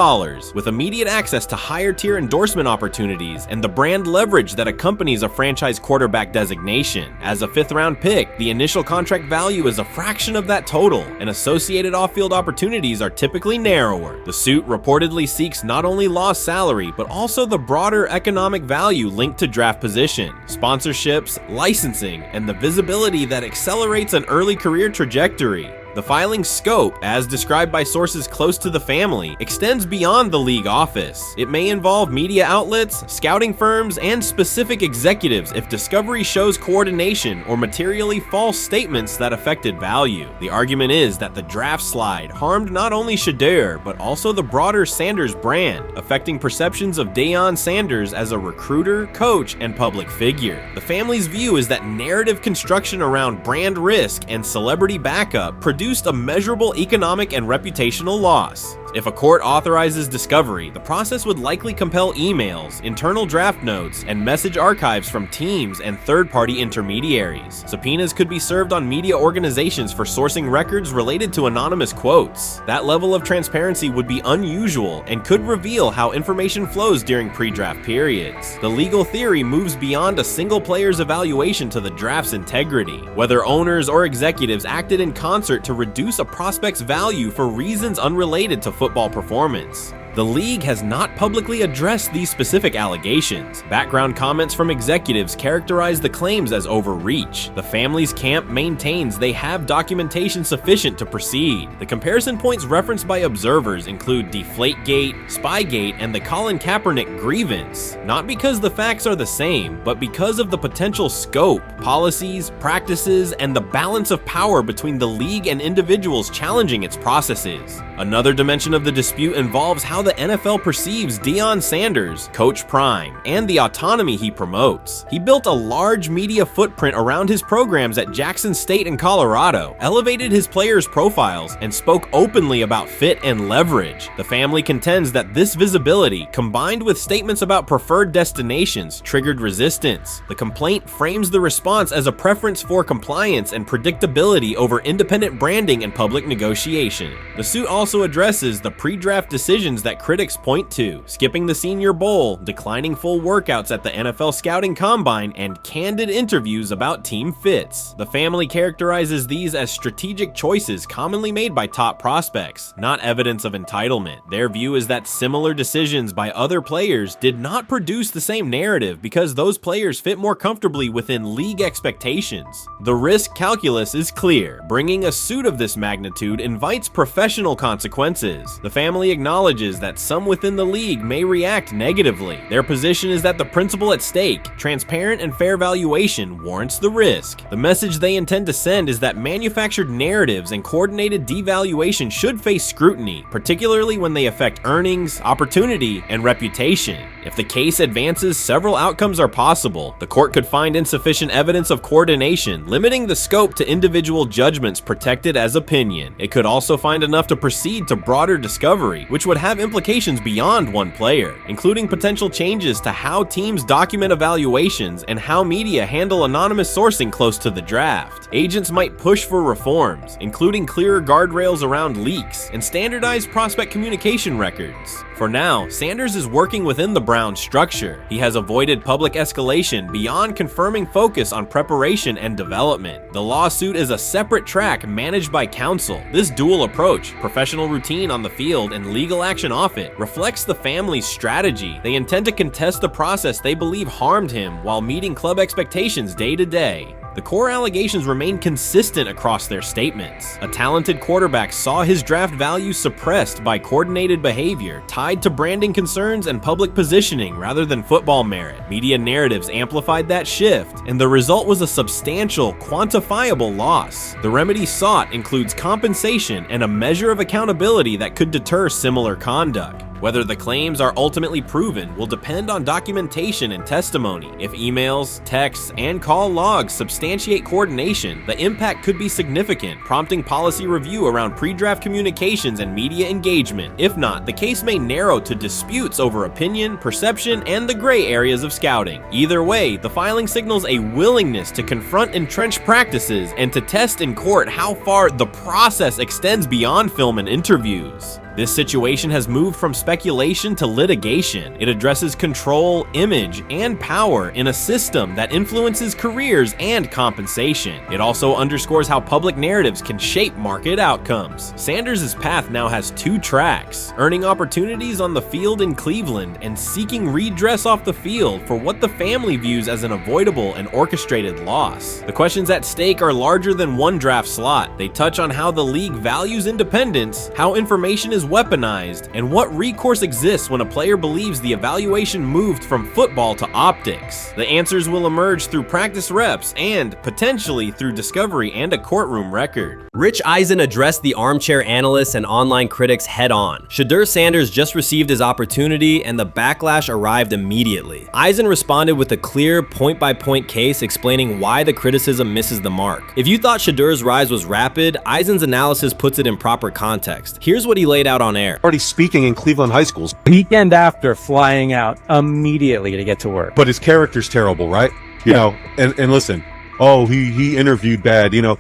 Speaker 3: with immediate access to higher tier endorsement opportunities and the brand leverage that accompanies a franchise quarterback designation. As a 5th round pick, the initial contract value is a fraction of that total, and associated off-field opportunities are typically narrower. The suit reportedly seeks not only lost salary, but also the broader economic economic value linked to draft position, sponsorships, licensing, and the visibility that accelerates an early career trajectory. The filing's scope, as described by sources close to the family, extends beyond the league office. It may involve media outlets, scouting firms, and specific executives if discovery shows coordination or materially false statements that affected value. The argument is that the draft slide harmed not only Shedeur, but also the broader Sanders brand, affecting perceptions of Deion Sanders as a recruiter, coach, and public figure. The family's view is that narrative construction around brand risk and celebrity backup produced a measurable economic and reputational loss. If a court authorizes discovery, the process would likely compel emails, internal draft notes, and message archives from teams and third-party intermediaries. Subpoenas could be served on media organizations for sourcing records related to anonymous quotes. That level of transparency would be unusual and could reveal how information flows during pre-draft periods. The legal theory moves beyond a single player's evaluation to the draft's integrity, whether owners or executives acted in concert to reduce a prospect's value for reasons unrelated to football performance. The league has not publicly addressed these specific allegations. Background comments from executives characterize the claims as overreach. The family's camp maintains they have documentation sufficient to proceed. The comparison points referenced by observers include Deflategate, Spygate, and the Colin Kaepernick grievance, not because the facts are the same, but because of the potential scope, policies, practices, and the balance of power between the league and individuals challenging its processes. Another dimension of the dispute involves how the NFL perceives Deion Sanders, Coach Prime, and the autonomy he promotes. He built a large media footprint around his programs at Jackson State and Colorado, elevated his players' profiles, and spoke openly about fit and leverage. The family contends that this visibility, combined with statements about preferred destinations, triggered resistance. The complaint frames the response as a preference for compliance and predictability over independent branding and public negotiation. The suit also addresses the pre-draft decisions that critics point to: skipping the Senior Bowl, declining full workouts at the NFL Scouting Combine, and candid interviews about team fits. The family characterizes these as strategic choices commonly made by top prospects, not evidence of entitlement. Their view is that similar decisions by other players did not produce the same narrative because those players fit more comfortably within league expectations. The risk calculus is clear. Bringing a suit of this magnitude invites professional consequences. The family acknowledges that some within the league may react negatively. Their position is that the principle at stake, transparent and fair valuation, warrants the risk. The message they intend to send is that manufactured narratives and coordinated devaluation should face scrutiny, particularly when they affect earnings, opportunity, and reputation. If the case advances, several outcomes are possible. The court could find insufficient evidence of coordination, limiting the scope to individual judgments protected as opinion. It could also find enough to proceed to broader discovery, which would have implications beyond one player, including potential changes to how teams document evaluations and how media handle anonymous sourcing close to the draft. Agents might push for reforms, including clearer guardrails around leaks and standardized prospect communication records. For now, Sanders is working within the Browns structure. He has avoided public escalation beyond confirming focus on preparation and development. The lawsuit is a separate track managed by counsel. This dual approach, professional routine on the field and legal action off it, reflects the family's strategy. They intend to contest the process they believe harmed him while meeting club expectations day to day. The core allegations remain consistent across their statements. A talented quarterback saw his draft value suppressed by coordinated behavior tied to branding concerns and public positioning rather than football merit. Media narratives amplified that shift, and the result was a substantial, quantifiable loss. The remedy sought includes compensation and a measure of accountability that could deter similar conduct. Whether the claims are ultimately proven will depend on documentation and testimony. If emails, texts, and call logs substantiate coordination, the impact could be significant, prompting policy review around pre-draft communications and media engagement. If not, the case may narrow to disputes over opinion, perception, and the gray areas of scouting. Either way, the filing signals a willingness to confront entrenched practices and to test in court how far the process extends beyond film and interviews. This situation has moved from speculation to litigation. It addresses control, image, and power in a system that influences careers and compensation. It also underscores how public narratives can shape market outcomes. Sanders' path now has two tracks: earning opportunities on the field in Cleveland and seeking redress off the field for what the family views as an avoidable and orchestrated loss. The questions at stake are larger than one draft slot. They touch on how the league values independence, how information is weaponized, and what recourse exists when a player believes the evaluation moved from football to optics. The answers will emerge through practice reps and, potentially, through discovery and a courtroom record.
Speaker 5: Rich Eisen addressed the armchair analysts and online critics head-on. Shedeur Sanders just received his opportunity, and the backlash arrived immediately. Eisen responded with a clear, point-by-point case explaining why the criticism misses the mark. If you thought Shedeur's rise was rapid, Eisen's analysis puts it in proper context. Here's what he laid out on air.
Speaker 6: Already speaking in Cleveland high schools.
Speaker 23: Weekend after, flying out immediately to get to work.
Speaker 6: But his character's terrible, right? You know, and listen, oh, he interviewed bad, you know.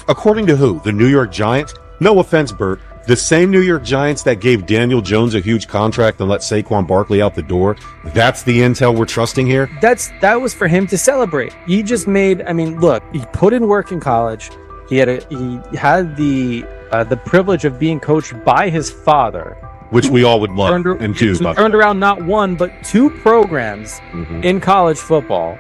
Speaker 6: According to who? The New York Giants? No offense, Bert. The same New York Giants that gave Daniel Jones a huge contract and let Saquon Barkley out the door, that's the intel we're trusting here?
Speaker 23: That was for him to celebrate. He just made, I mean, look, he put in work in college. He had the privilege of being coached by his father,
Speaker 6: which we all would love and do.
Speaker 23: Turned around not one, but two programs in college football.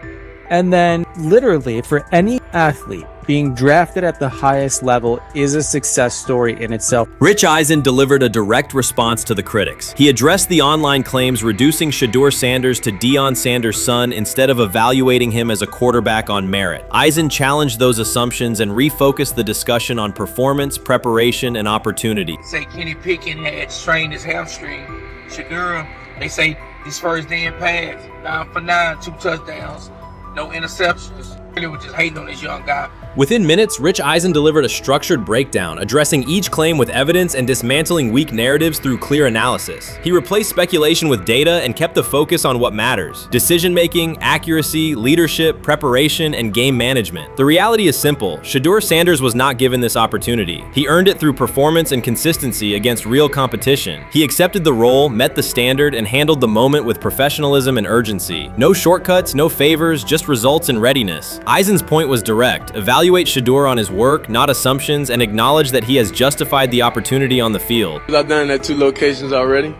Speaker 23: And then literally for any athlete, being drafted at the highest level is a success story in itself.
Speaker 5: Rich Eisen delivered a direct response to the critics. He addressed the online claims reducing Shedeur Sanders to Deion Sanders' son instead of evaluating him as a quarterback on merit. Eisen challenged those assumptions and refocused the discussion on performance, preparation, and opportunity.
Speaker 24: Say Kenny Pickett had strained his hamstring. Shedeur, they say his first day in pass, 9 for 9, 2 touchdowns, no interceptions. Really was just hating on this young guy.
Speaker 5: Within minutes, Rich Eisen delivered a structured breakdown, addressing each claim with evidence and dismantling weak narratives through clear analysis. He replaced speculation with data and kept the focus on what matters: decision-making, accuracy, leadership, preparation, and game management. The reality is simple. Shedeur Sanders was not given this opportunity. He earned it through performance and consistency against real competition. He accepted the role, met the standard, and handled the moment with professionalism and urgency. No shortcuts, no favors, just results and readiness. Eisen's point was direct: evaluate Shedeur on his work, not assumptions, and acknowledge that he has justified the opportunity on the field.
Speaker 25: I've done it at 2 locations already,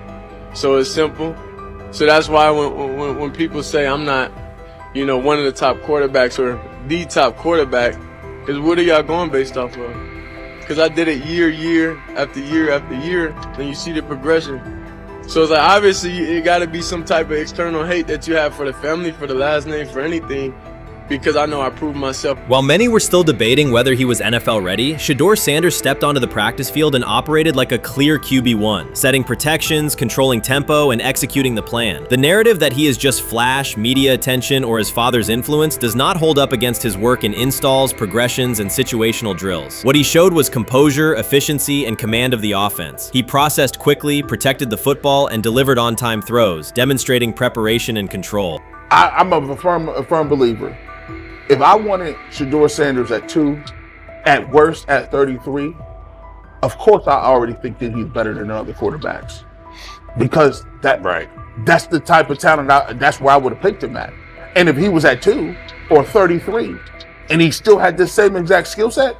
Speaker 25: so it's simple. So that's why when people say I'm not, you know, one of the top quarterbacks or the top quarterback, because what are y'all going based off of? Because I did it year after year after year, and you see the progression. So it's like, obviously it got to be some type of external hate that you have for the family, for the last name, for anything, because I know I proved myself.
Speaker 5: While many were still debating whether he was NFL ready, Shedeur Sanders stepped onto the practice field and operated like a clear QB1, setting protections, controlling tempo, and executing the plan. The narrative that he is just flash, media attention, or his father's influence does not hold up against his work in installs, progressions, and situational drills. What he showed was composure, efficiency, and command of the offense. He processed quickly, protected the football, and delivered on-time throws, demonstrating preparation and control.
Speaker 26: I'm a firm believer. If I wanted Shedeur Sanders at 2, at worst at 33, of course I already think that he's better than other quarterbacks. Because that's the type of talent, that's where I would have picked him at. And if he was at 2 or 33, and he still had the same exact skill set,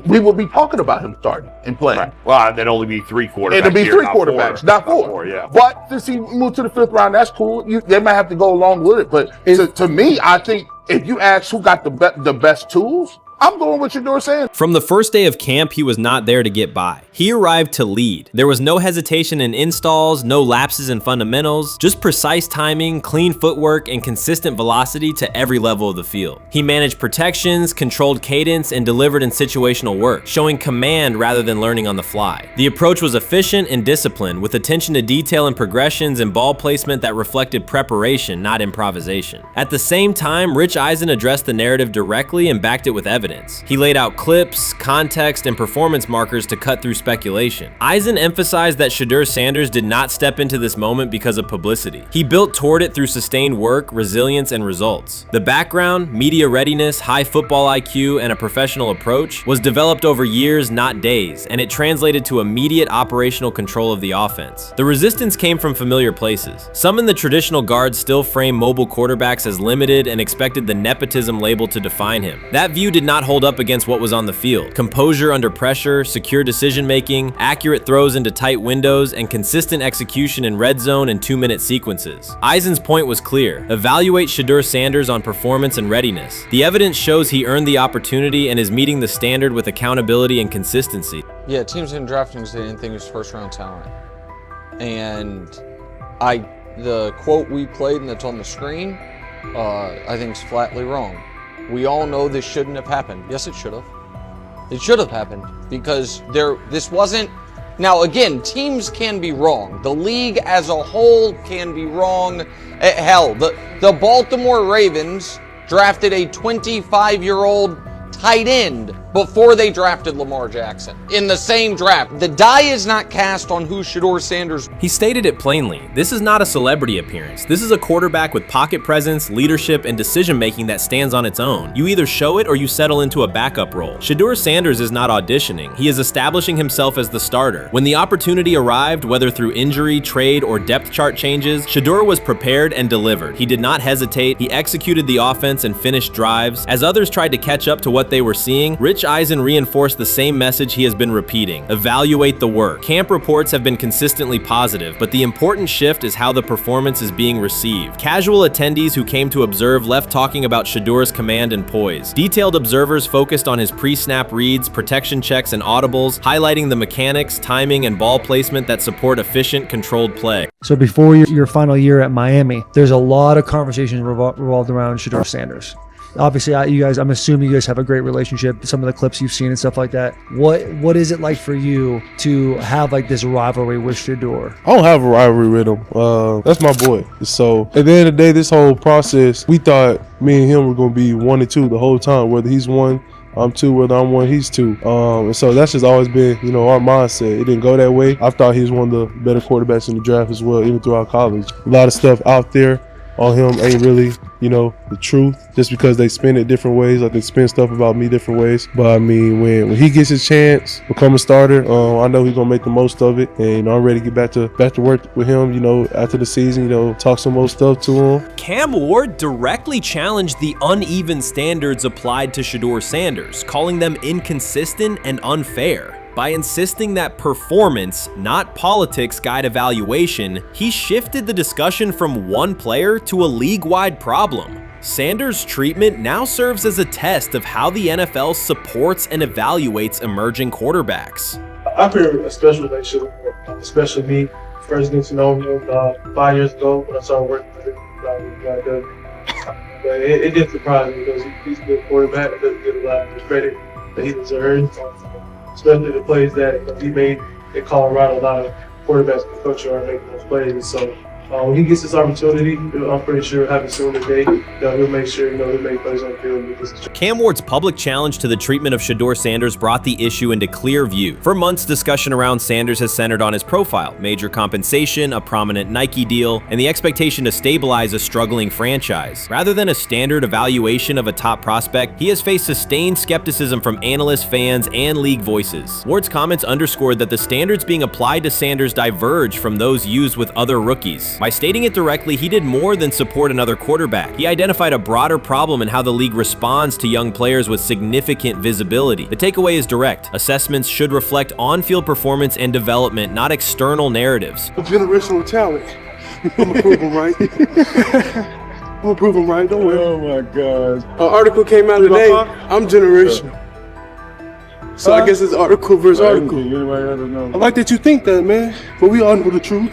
Speaker 26: we would be talking about him starting and playing.
Speaker 27: Right. Well, there'd only be 3 quarterbacks.
Speaker 26: It'd be 3 quarterbacks, not 4.
Speaker 27: Not 4, yeah.
Speaker 26: But since he moved to the 5th round, that's cool. They might have to go along with it. But to me, I think if you ask who got the best tools, I'm going with Shedeur Sanders.
Speaker 5: From the first day of camp, he was not there to get by. He arrived to lead. There was no hesitation in installs, no lapses in fundamentals, just precise timing, clean footwork, and consistent velocity to every level of the field. He managed protections, controlled cadence, and delivered in situational work, showing command rather than learning on the fly. The approach was efficient and disciplined, with attention to detail and progressions and ball placement that reflected preparation, not improvisation. At the same time, Rich Eisen addressed the narrative directly and backed it with evidence. evidence. He laid out clips, context, and performance markers to cut through speculation. Eisen emphasized that Shedeur Sanders did not step into this moment because of publicity. He built toward it through sustained work, resilience, and results. The background, media readiness, high football IQ, and a professional approach was developed over years, not days, and it translated to immediate operational control of the offense. The resistance came from familiar places. Some in the traditional guard still frame mobile quarterbacks as limited and expected the nepotism label to define him. That view did not hold up against what was on the field. Composure under pressure, secure decision-making, accurate throws into tight windows, and consistent execution in red zone and 2-minute sequences. Eisen's point was clear. Evaluate Shedeur Sanders on performance and readiness. The evidence shows he earned the opportunity and is meeting the standard with accountability and consistency.
Speaker 7: Yeah, teams didn't draft him because they didn't think he was first-round talent. And the quote we played and that's on the screen, I think is flatly wrong. We all know this shouldn't have happened. Yes, it should have. It should have happened because this wasn't. Now, again, teams can be wrong. The league as a whole can be wrong. Hell, the Baltimore Ravens drafted a 25-year-old tight end before they drafted Lamar Jackson in the same draft. The die is not cast on who Shedeur Sanders.
Speaker 5: He stated it plainly. This is not a celebrity appearance. This is a quarterback with pocket presence, leadership, and decision-making that stands on its own. You either show it or you settle into a backup role. Shedeur Sanders is not auditioning. He is establishing himself as the starter. When the opportunity arrived, whether through injury, trade, or depth chart changes, Shedeur was prepared and delivered. He did not hesitate. He executed the offense and finished drives. As others tried to catch up to what they were seeing, Rich Eisen reinforced the same message he has been repeating: evaluate the work. Camp reports have been consistently positive, but the important shift is how the performance is being received. Casual attendees who came to observe left talking about Shedeur's command and poise. Detailed observers focused on his pre-snap reads, protection checks, and audibles, highlighting the mechanics, timing, and ball placement that support efficient, controlled play.
Speaker 8: So before your final year at Miami, there's a lot of conversations revolved around Shedeur Sanders. Obviously, I'm assuming you guys have a great relationship. Some of the clips you've seen and stuff like that. What is it like for you to have like this rivalry with Shedeur?
Speaker 9: I don't have a rivalry with him. That's my boy. So at the end of the day, this whole process, we thought me and him were going to be 1 and 2 the whole time. Whether he's 1, I'm 2, whether I'm 1, he's 2. And so that's just always been, our mindset. It didn't go that way. I thought he was one of the better quarterbacks in the draft as well, even throughout college. A lot of stuff out there on him ain't really, the truth, just because they spin it different ways. Like they spin stuff about me different ways. But I mean, when he gets his chance, become a starter, I know he's gonna make the most of it. And I'm ready to get back to work with him, after the season, talk some more stuff to him.
Speaker 5: Cam Ward directly challenged the uneven standards applied to Shedeur Sanders, calling them inconsistent and unfair. By insisting that performance, not politics, guide evaluation, he shifted the discussion from one player to a league-wide problem. Sanders' treatment now serves as a test of how the NFL supports and evaluates emerging quarterbacks.
Speaker 10: I feel a special relationship with him, especially me. First getting to know him 5 years ago when I started working with him. But it did surprise me because he's a good quarterback. It doesn't get a lot of the credit that he deserves. Especially the plays that he made in Colorado. A lot of quarterbacks and coaches are making those plays. So when he gets this opportunity, I'm pretty sure having soon today, he'll make sure he'll make plays on the field.
Speaker 5: Cam Ward's public challenge to the treatment of Shedeur Sanders brought the issue into clear view. For months, discussion around Sanders has centered on his profile, major compensation, a prominent Nike deal, and the expectation to stabilize a struggling franchise. Rather than a standard evaluation of a top prospect, he has faced sustained skepticism from analysts, fans, and league voices. Ward's comments underscored that the standards being applied to Sanders diverge from those used with other rookies. By stating it directly, he did more than support another quarterback. He identified a broader problem in how the league responds to young players with significant visibility. The takeaway is direct. Assessments should reflect on-field performance and development, not external narratives.
Speaker 10: Generational talent. I'm gonna prove him right. I'm gonna prove him right. Don't worry. Oh my God. An article came out today. I'm generational. So I guess it's article versus article. I like that you think that, man. But we all know the truth.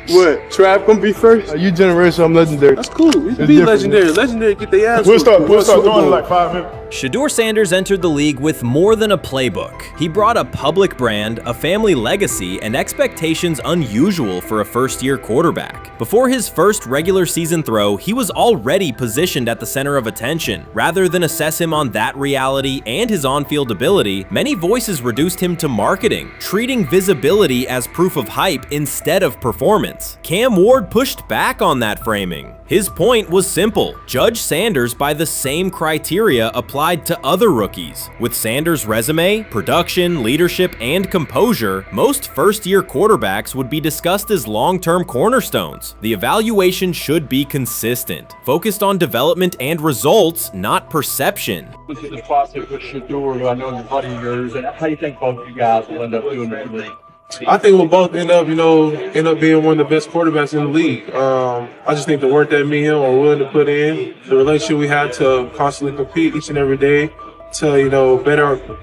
Speaker 10: What? Trav gonna be first?
Speaker 9: You generational, I'm legendary.
Speaker 10: That's cool. We can
Speaker 9: It's
Speaker 10: be
Speaker 9: different,
Speaker 10: legendary.
Speaker 9: man.
Speaker 10: Legendary get their ass.
Speaker 9: We'll start
Speaker 10: whooped.
Speaker 9: throwing in like 5 minutes.
Speaker 3: Shedeur Sanders entered the league with more than a playbook. He brought a public brand, a family legacy, and expectations unusual for a first-year quarterback. Before his first regular season throw, he was already positioned at the center of attention. Rather than assess him on that reality and his on-field ability, many voices reduced him to marketing, treating visibility as proof of hype instead of performance. Cam Ward pushed back on that framing. His point was simple: judge Sanders by the same criteria applied to other rookies. With Sanders' resume, production, leadership, and composure, most first-year quarterbacks would be discussed as long-term cornerstones. The evaluation should be consistent, focused on development and results, not perception.
Speaker 11: This is a process with Shedeur, who I know is a buddy of yours, and how do you think both of you guys will end up doing the league?
Speaker 10: I think we'll both end up being one of the best quarterbacks in the league. I just think the work that me and him are willing to put in, the relationship we have to constantly compete each and every day, to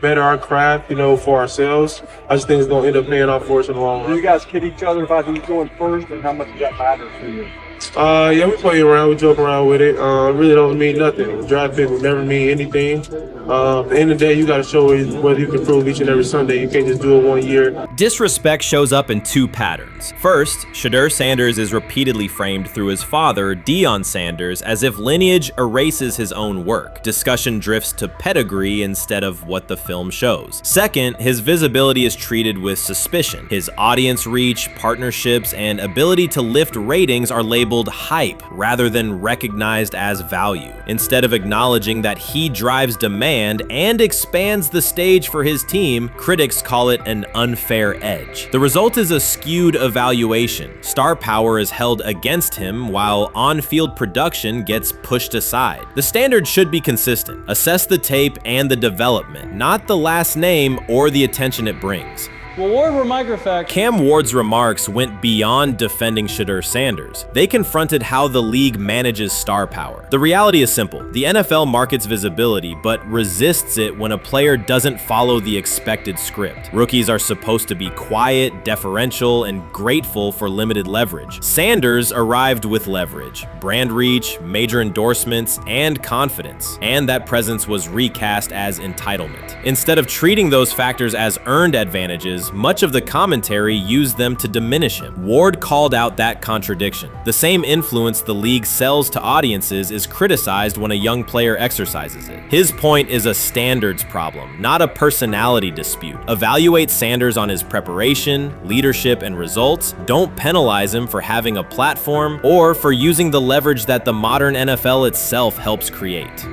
Speaker 10: better our craft, for ourselves. I just think it's going to end up paying off for us in the long
Speaker 11: Do
Speaker 10: run.
Speaker 11: you guys kid each other about who's going first, and how much does that matter to you?
Speaker 10: Yeah, we play around, we joke around with it. It really don't mean nothing. Draft pick will never mean anything. At the end of the day, you got to show whether you can prove each and every Sunday. You can't just do it 1 year.
Speaker 3: Disrespect shows up in two patterns. First, Shedeur Sanders is repeatedly framed through his father, Deion Sanders, as if lineage erases his own work. Discussion drifts to pedigree instead of what the film shows. Second, his visibility is treated with suspicion. His audience reach, partnerships, and ability to lift ratings are labeled hype rather than recognized as value. Instead of acknowledging that he drives demand and expands the stage for his team, critics call it an unfair edge. The result is a skewed evaluation. Star power is held against him while on-field production gets pushed aside. The standard should be consistent. Assess the tape and the development, not the last name or the attention it brings.
Speaker 23: Well, Ward were microfacts.
Speaker 3: Cam Ward's remarks went beyond defending Shedeur Sanders. They confronted how the league manages star power. The reality is simple. The NFL markets visibility, but resists it when a player doesn't follow the expected script. Rookies are supposed to be quiet, deferential, and grateful for limited leverage. Sanders arrived with leverage, brand reach, major endorsements, and confidence. And that presence was recast as entitlement. Instead of treating those factors as earned advantages, much of the commentary used them to diminish him. Ward called out that contradiction. The same influence the league sells to audiences is criticized when a young player exercises it. His point is a standards problem, not a personality dispute. Evaluate Sanders on his preparation, leadership, and results. Don't penalize him for having a platform or for using the leverage that the modern NFL itself helps create.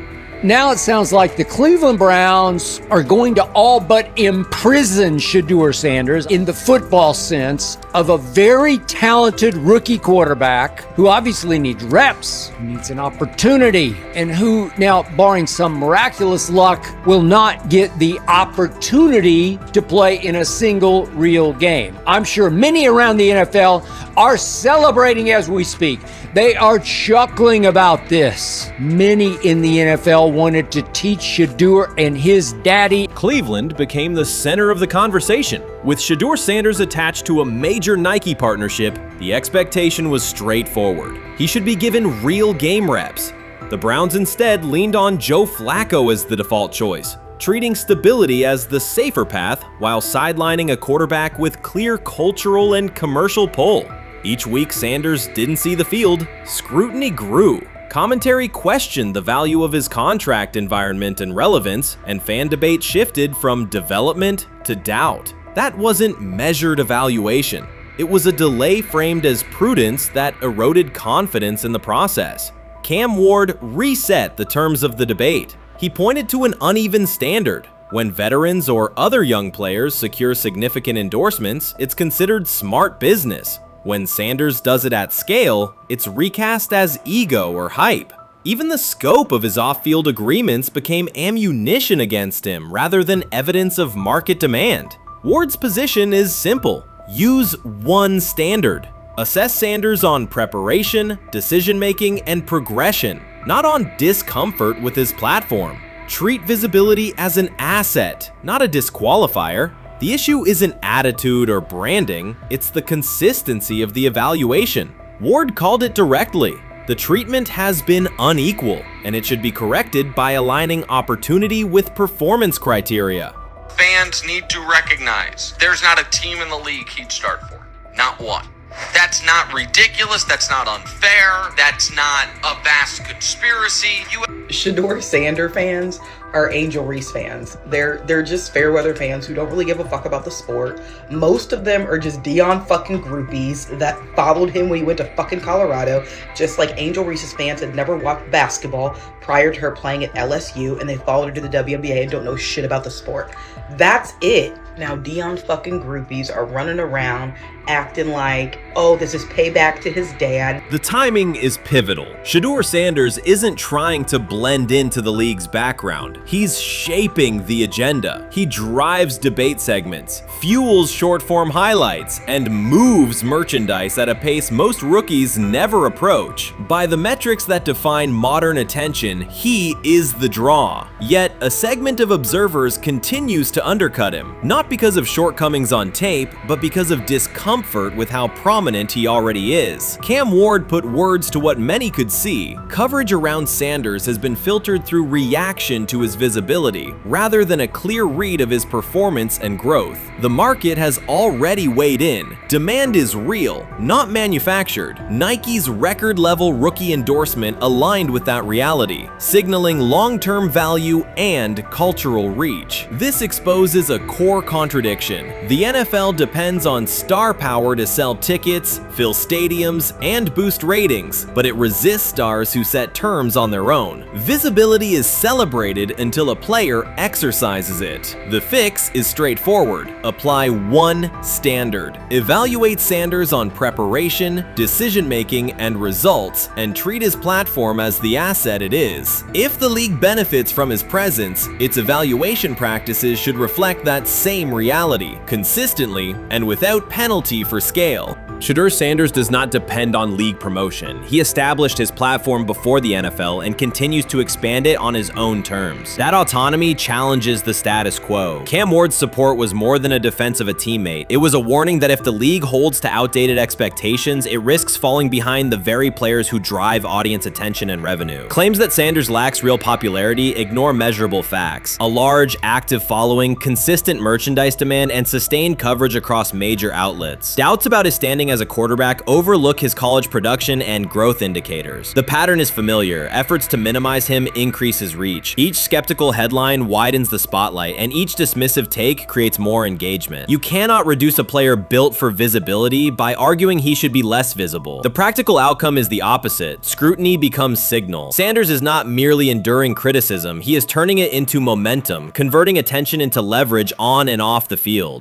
Speaker 1: Now it sounds like the Cleveland Browns are going to all but imprison Shedeur Sanders in the football sense of a very talented rookie quarterback who obviously needs reps, needs an opportunity, and who now, barring some miraculous luck, will not get the opportunity to play in a single real game. I'm sure many around the NFL are celebrating as we speak. They are chuckling about this. Many in the NFL wanted to teach Shedeur and his daddy.
Speaker 3: Cleveland became the center of the conversation. With Shedeur Sanders attached to a major Nike partnership, the expectation was straightforward. He should be given real game reps. The Browns instead leaned on Joe Flacco as the default choice, treating stability as the safer path while sidelining a quarterback with clear cultural and commercial pull. Each week Sanders didn't see the field, scrutiny grew. Commentary questioned the value of his contract environment and relevance, and fan debate shifted from development to doubt. That wasn't measured evaluation. It was a delay framed as prudence that eroded confidence in the process. Cam Ward reset the terms of the debate. He pointed to an uneven standard. When veterans or other young players secure significant endorsements, it's considered smart business. When Sanders does it at scale, it's recast as ego or hype. Even the scope of his off-field agreements became ammunition against him rather than evidence of market demand. Ward's position is simple. Use one standard. Assess Sanders on preparation, decision-making, and progression, not on discomfort with his platform. Treat visibility as an asset, not a disqualifier. The issue isn't attitude or branding, it's the consistency of the evaluation. Ward called it directly. The treatment has been unequal, and it should be corrected by aligning opportunity with performance criteria.
Speaker 2: Fans need to recognize there's not a team in the league he'd start for. Not one. That's not ridiculous, that's not unfair, that's not a vast conspiracy.
Speaker 12: Shedeur Sander fans are Angel Reese fans. They're just fair weather fans who don't really give a fuck about the sport. Most of them are just Dion fucking groupies that followed him when he went to fucking Colorado, just like Angel Reese's fans had never watched basketball prior to her playing at LSU, and they followed her to the WNBA and don't know shit about the sport. That's it. Now Dion fucking groupies are running around acting like, oh, this is payback to his dad.
Speaker 3: The timing is pivotal. Shedeur Sanders isn't trying to blend into the league's background. He's shaping the agenda. He drives debate segments, fuels short-form highlights, and moves merchandise at a pace most rookies never approach. By the metrics that define modern attention, he is the draw. Yet, a segment of observers continues to undercut him, not because of shortcomings on tape, but because of discomfort with how prominent he already is. Cam Ward put words to what many could see. Coverage around Sanders has been filtered through reaction to his visibility, rather than a clear read of his performance and growth. The market has already weighed in. Demand is real, not manufactured. Nike's record-level rookie endorsement aligned with that reality, signaling long-term value and cultural reach. This exposes a core contradiction. The NFL depends on star power to sell tickets, fill stadiums, and boost ratings, but it resists stars who set terms on their own. Visibility is celebrated until a player exercises it. The fix is straightforward. Apply one standard. Evaluate Sanders on preparation, decision-making, and results, and treat his platform as the asset it is. If the league benefits from his presence, its evaluation practices should reflect that same reality, consistently and without penalty for scale.
Speaker 5: Shedeur Sanders does not depend on league promotion. He established his platform before the NFL and continues to expand it on his own terms. That autonomy challenges the status quo. Cam Ward's support was more than a defense of a teammate. It was a warning that if the league holds to outdated expectations, it risks falling behind the very players who drive audience attention and revenue. Claims that Sanders lacks real popularity ignore measurable facts. A large, active following, consistent merchandise demand, and sustained coverage across major outlets. Doubts about his standing as a quarterback overlook his college production and growth indicators. The pattern is familiar. Efforts to minimize him increase his reach. Each skeptical headline widens the spotlight, and each dismissive take creates more engagement. You cannot reduce a player built for visibility by arguing he should be less visible. The practical outcome is the opposite. Scrutiny becomes signal. Sanders is not merely enduring criticism, he is turning it into momentum, converting attention into leverage on and off the field.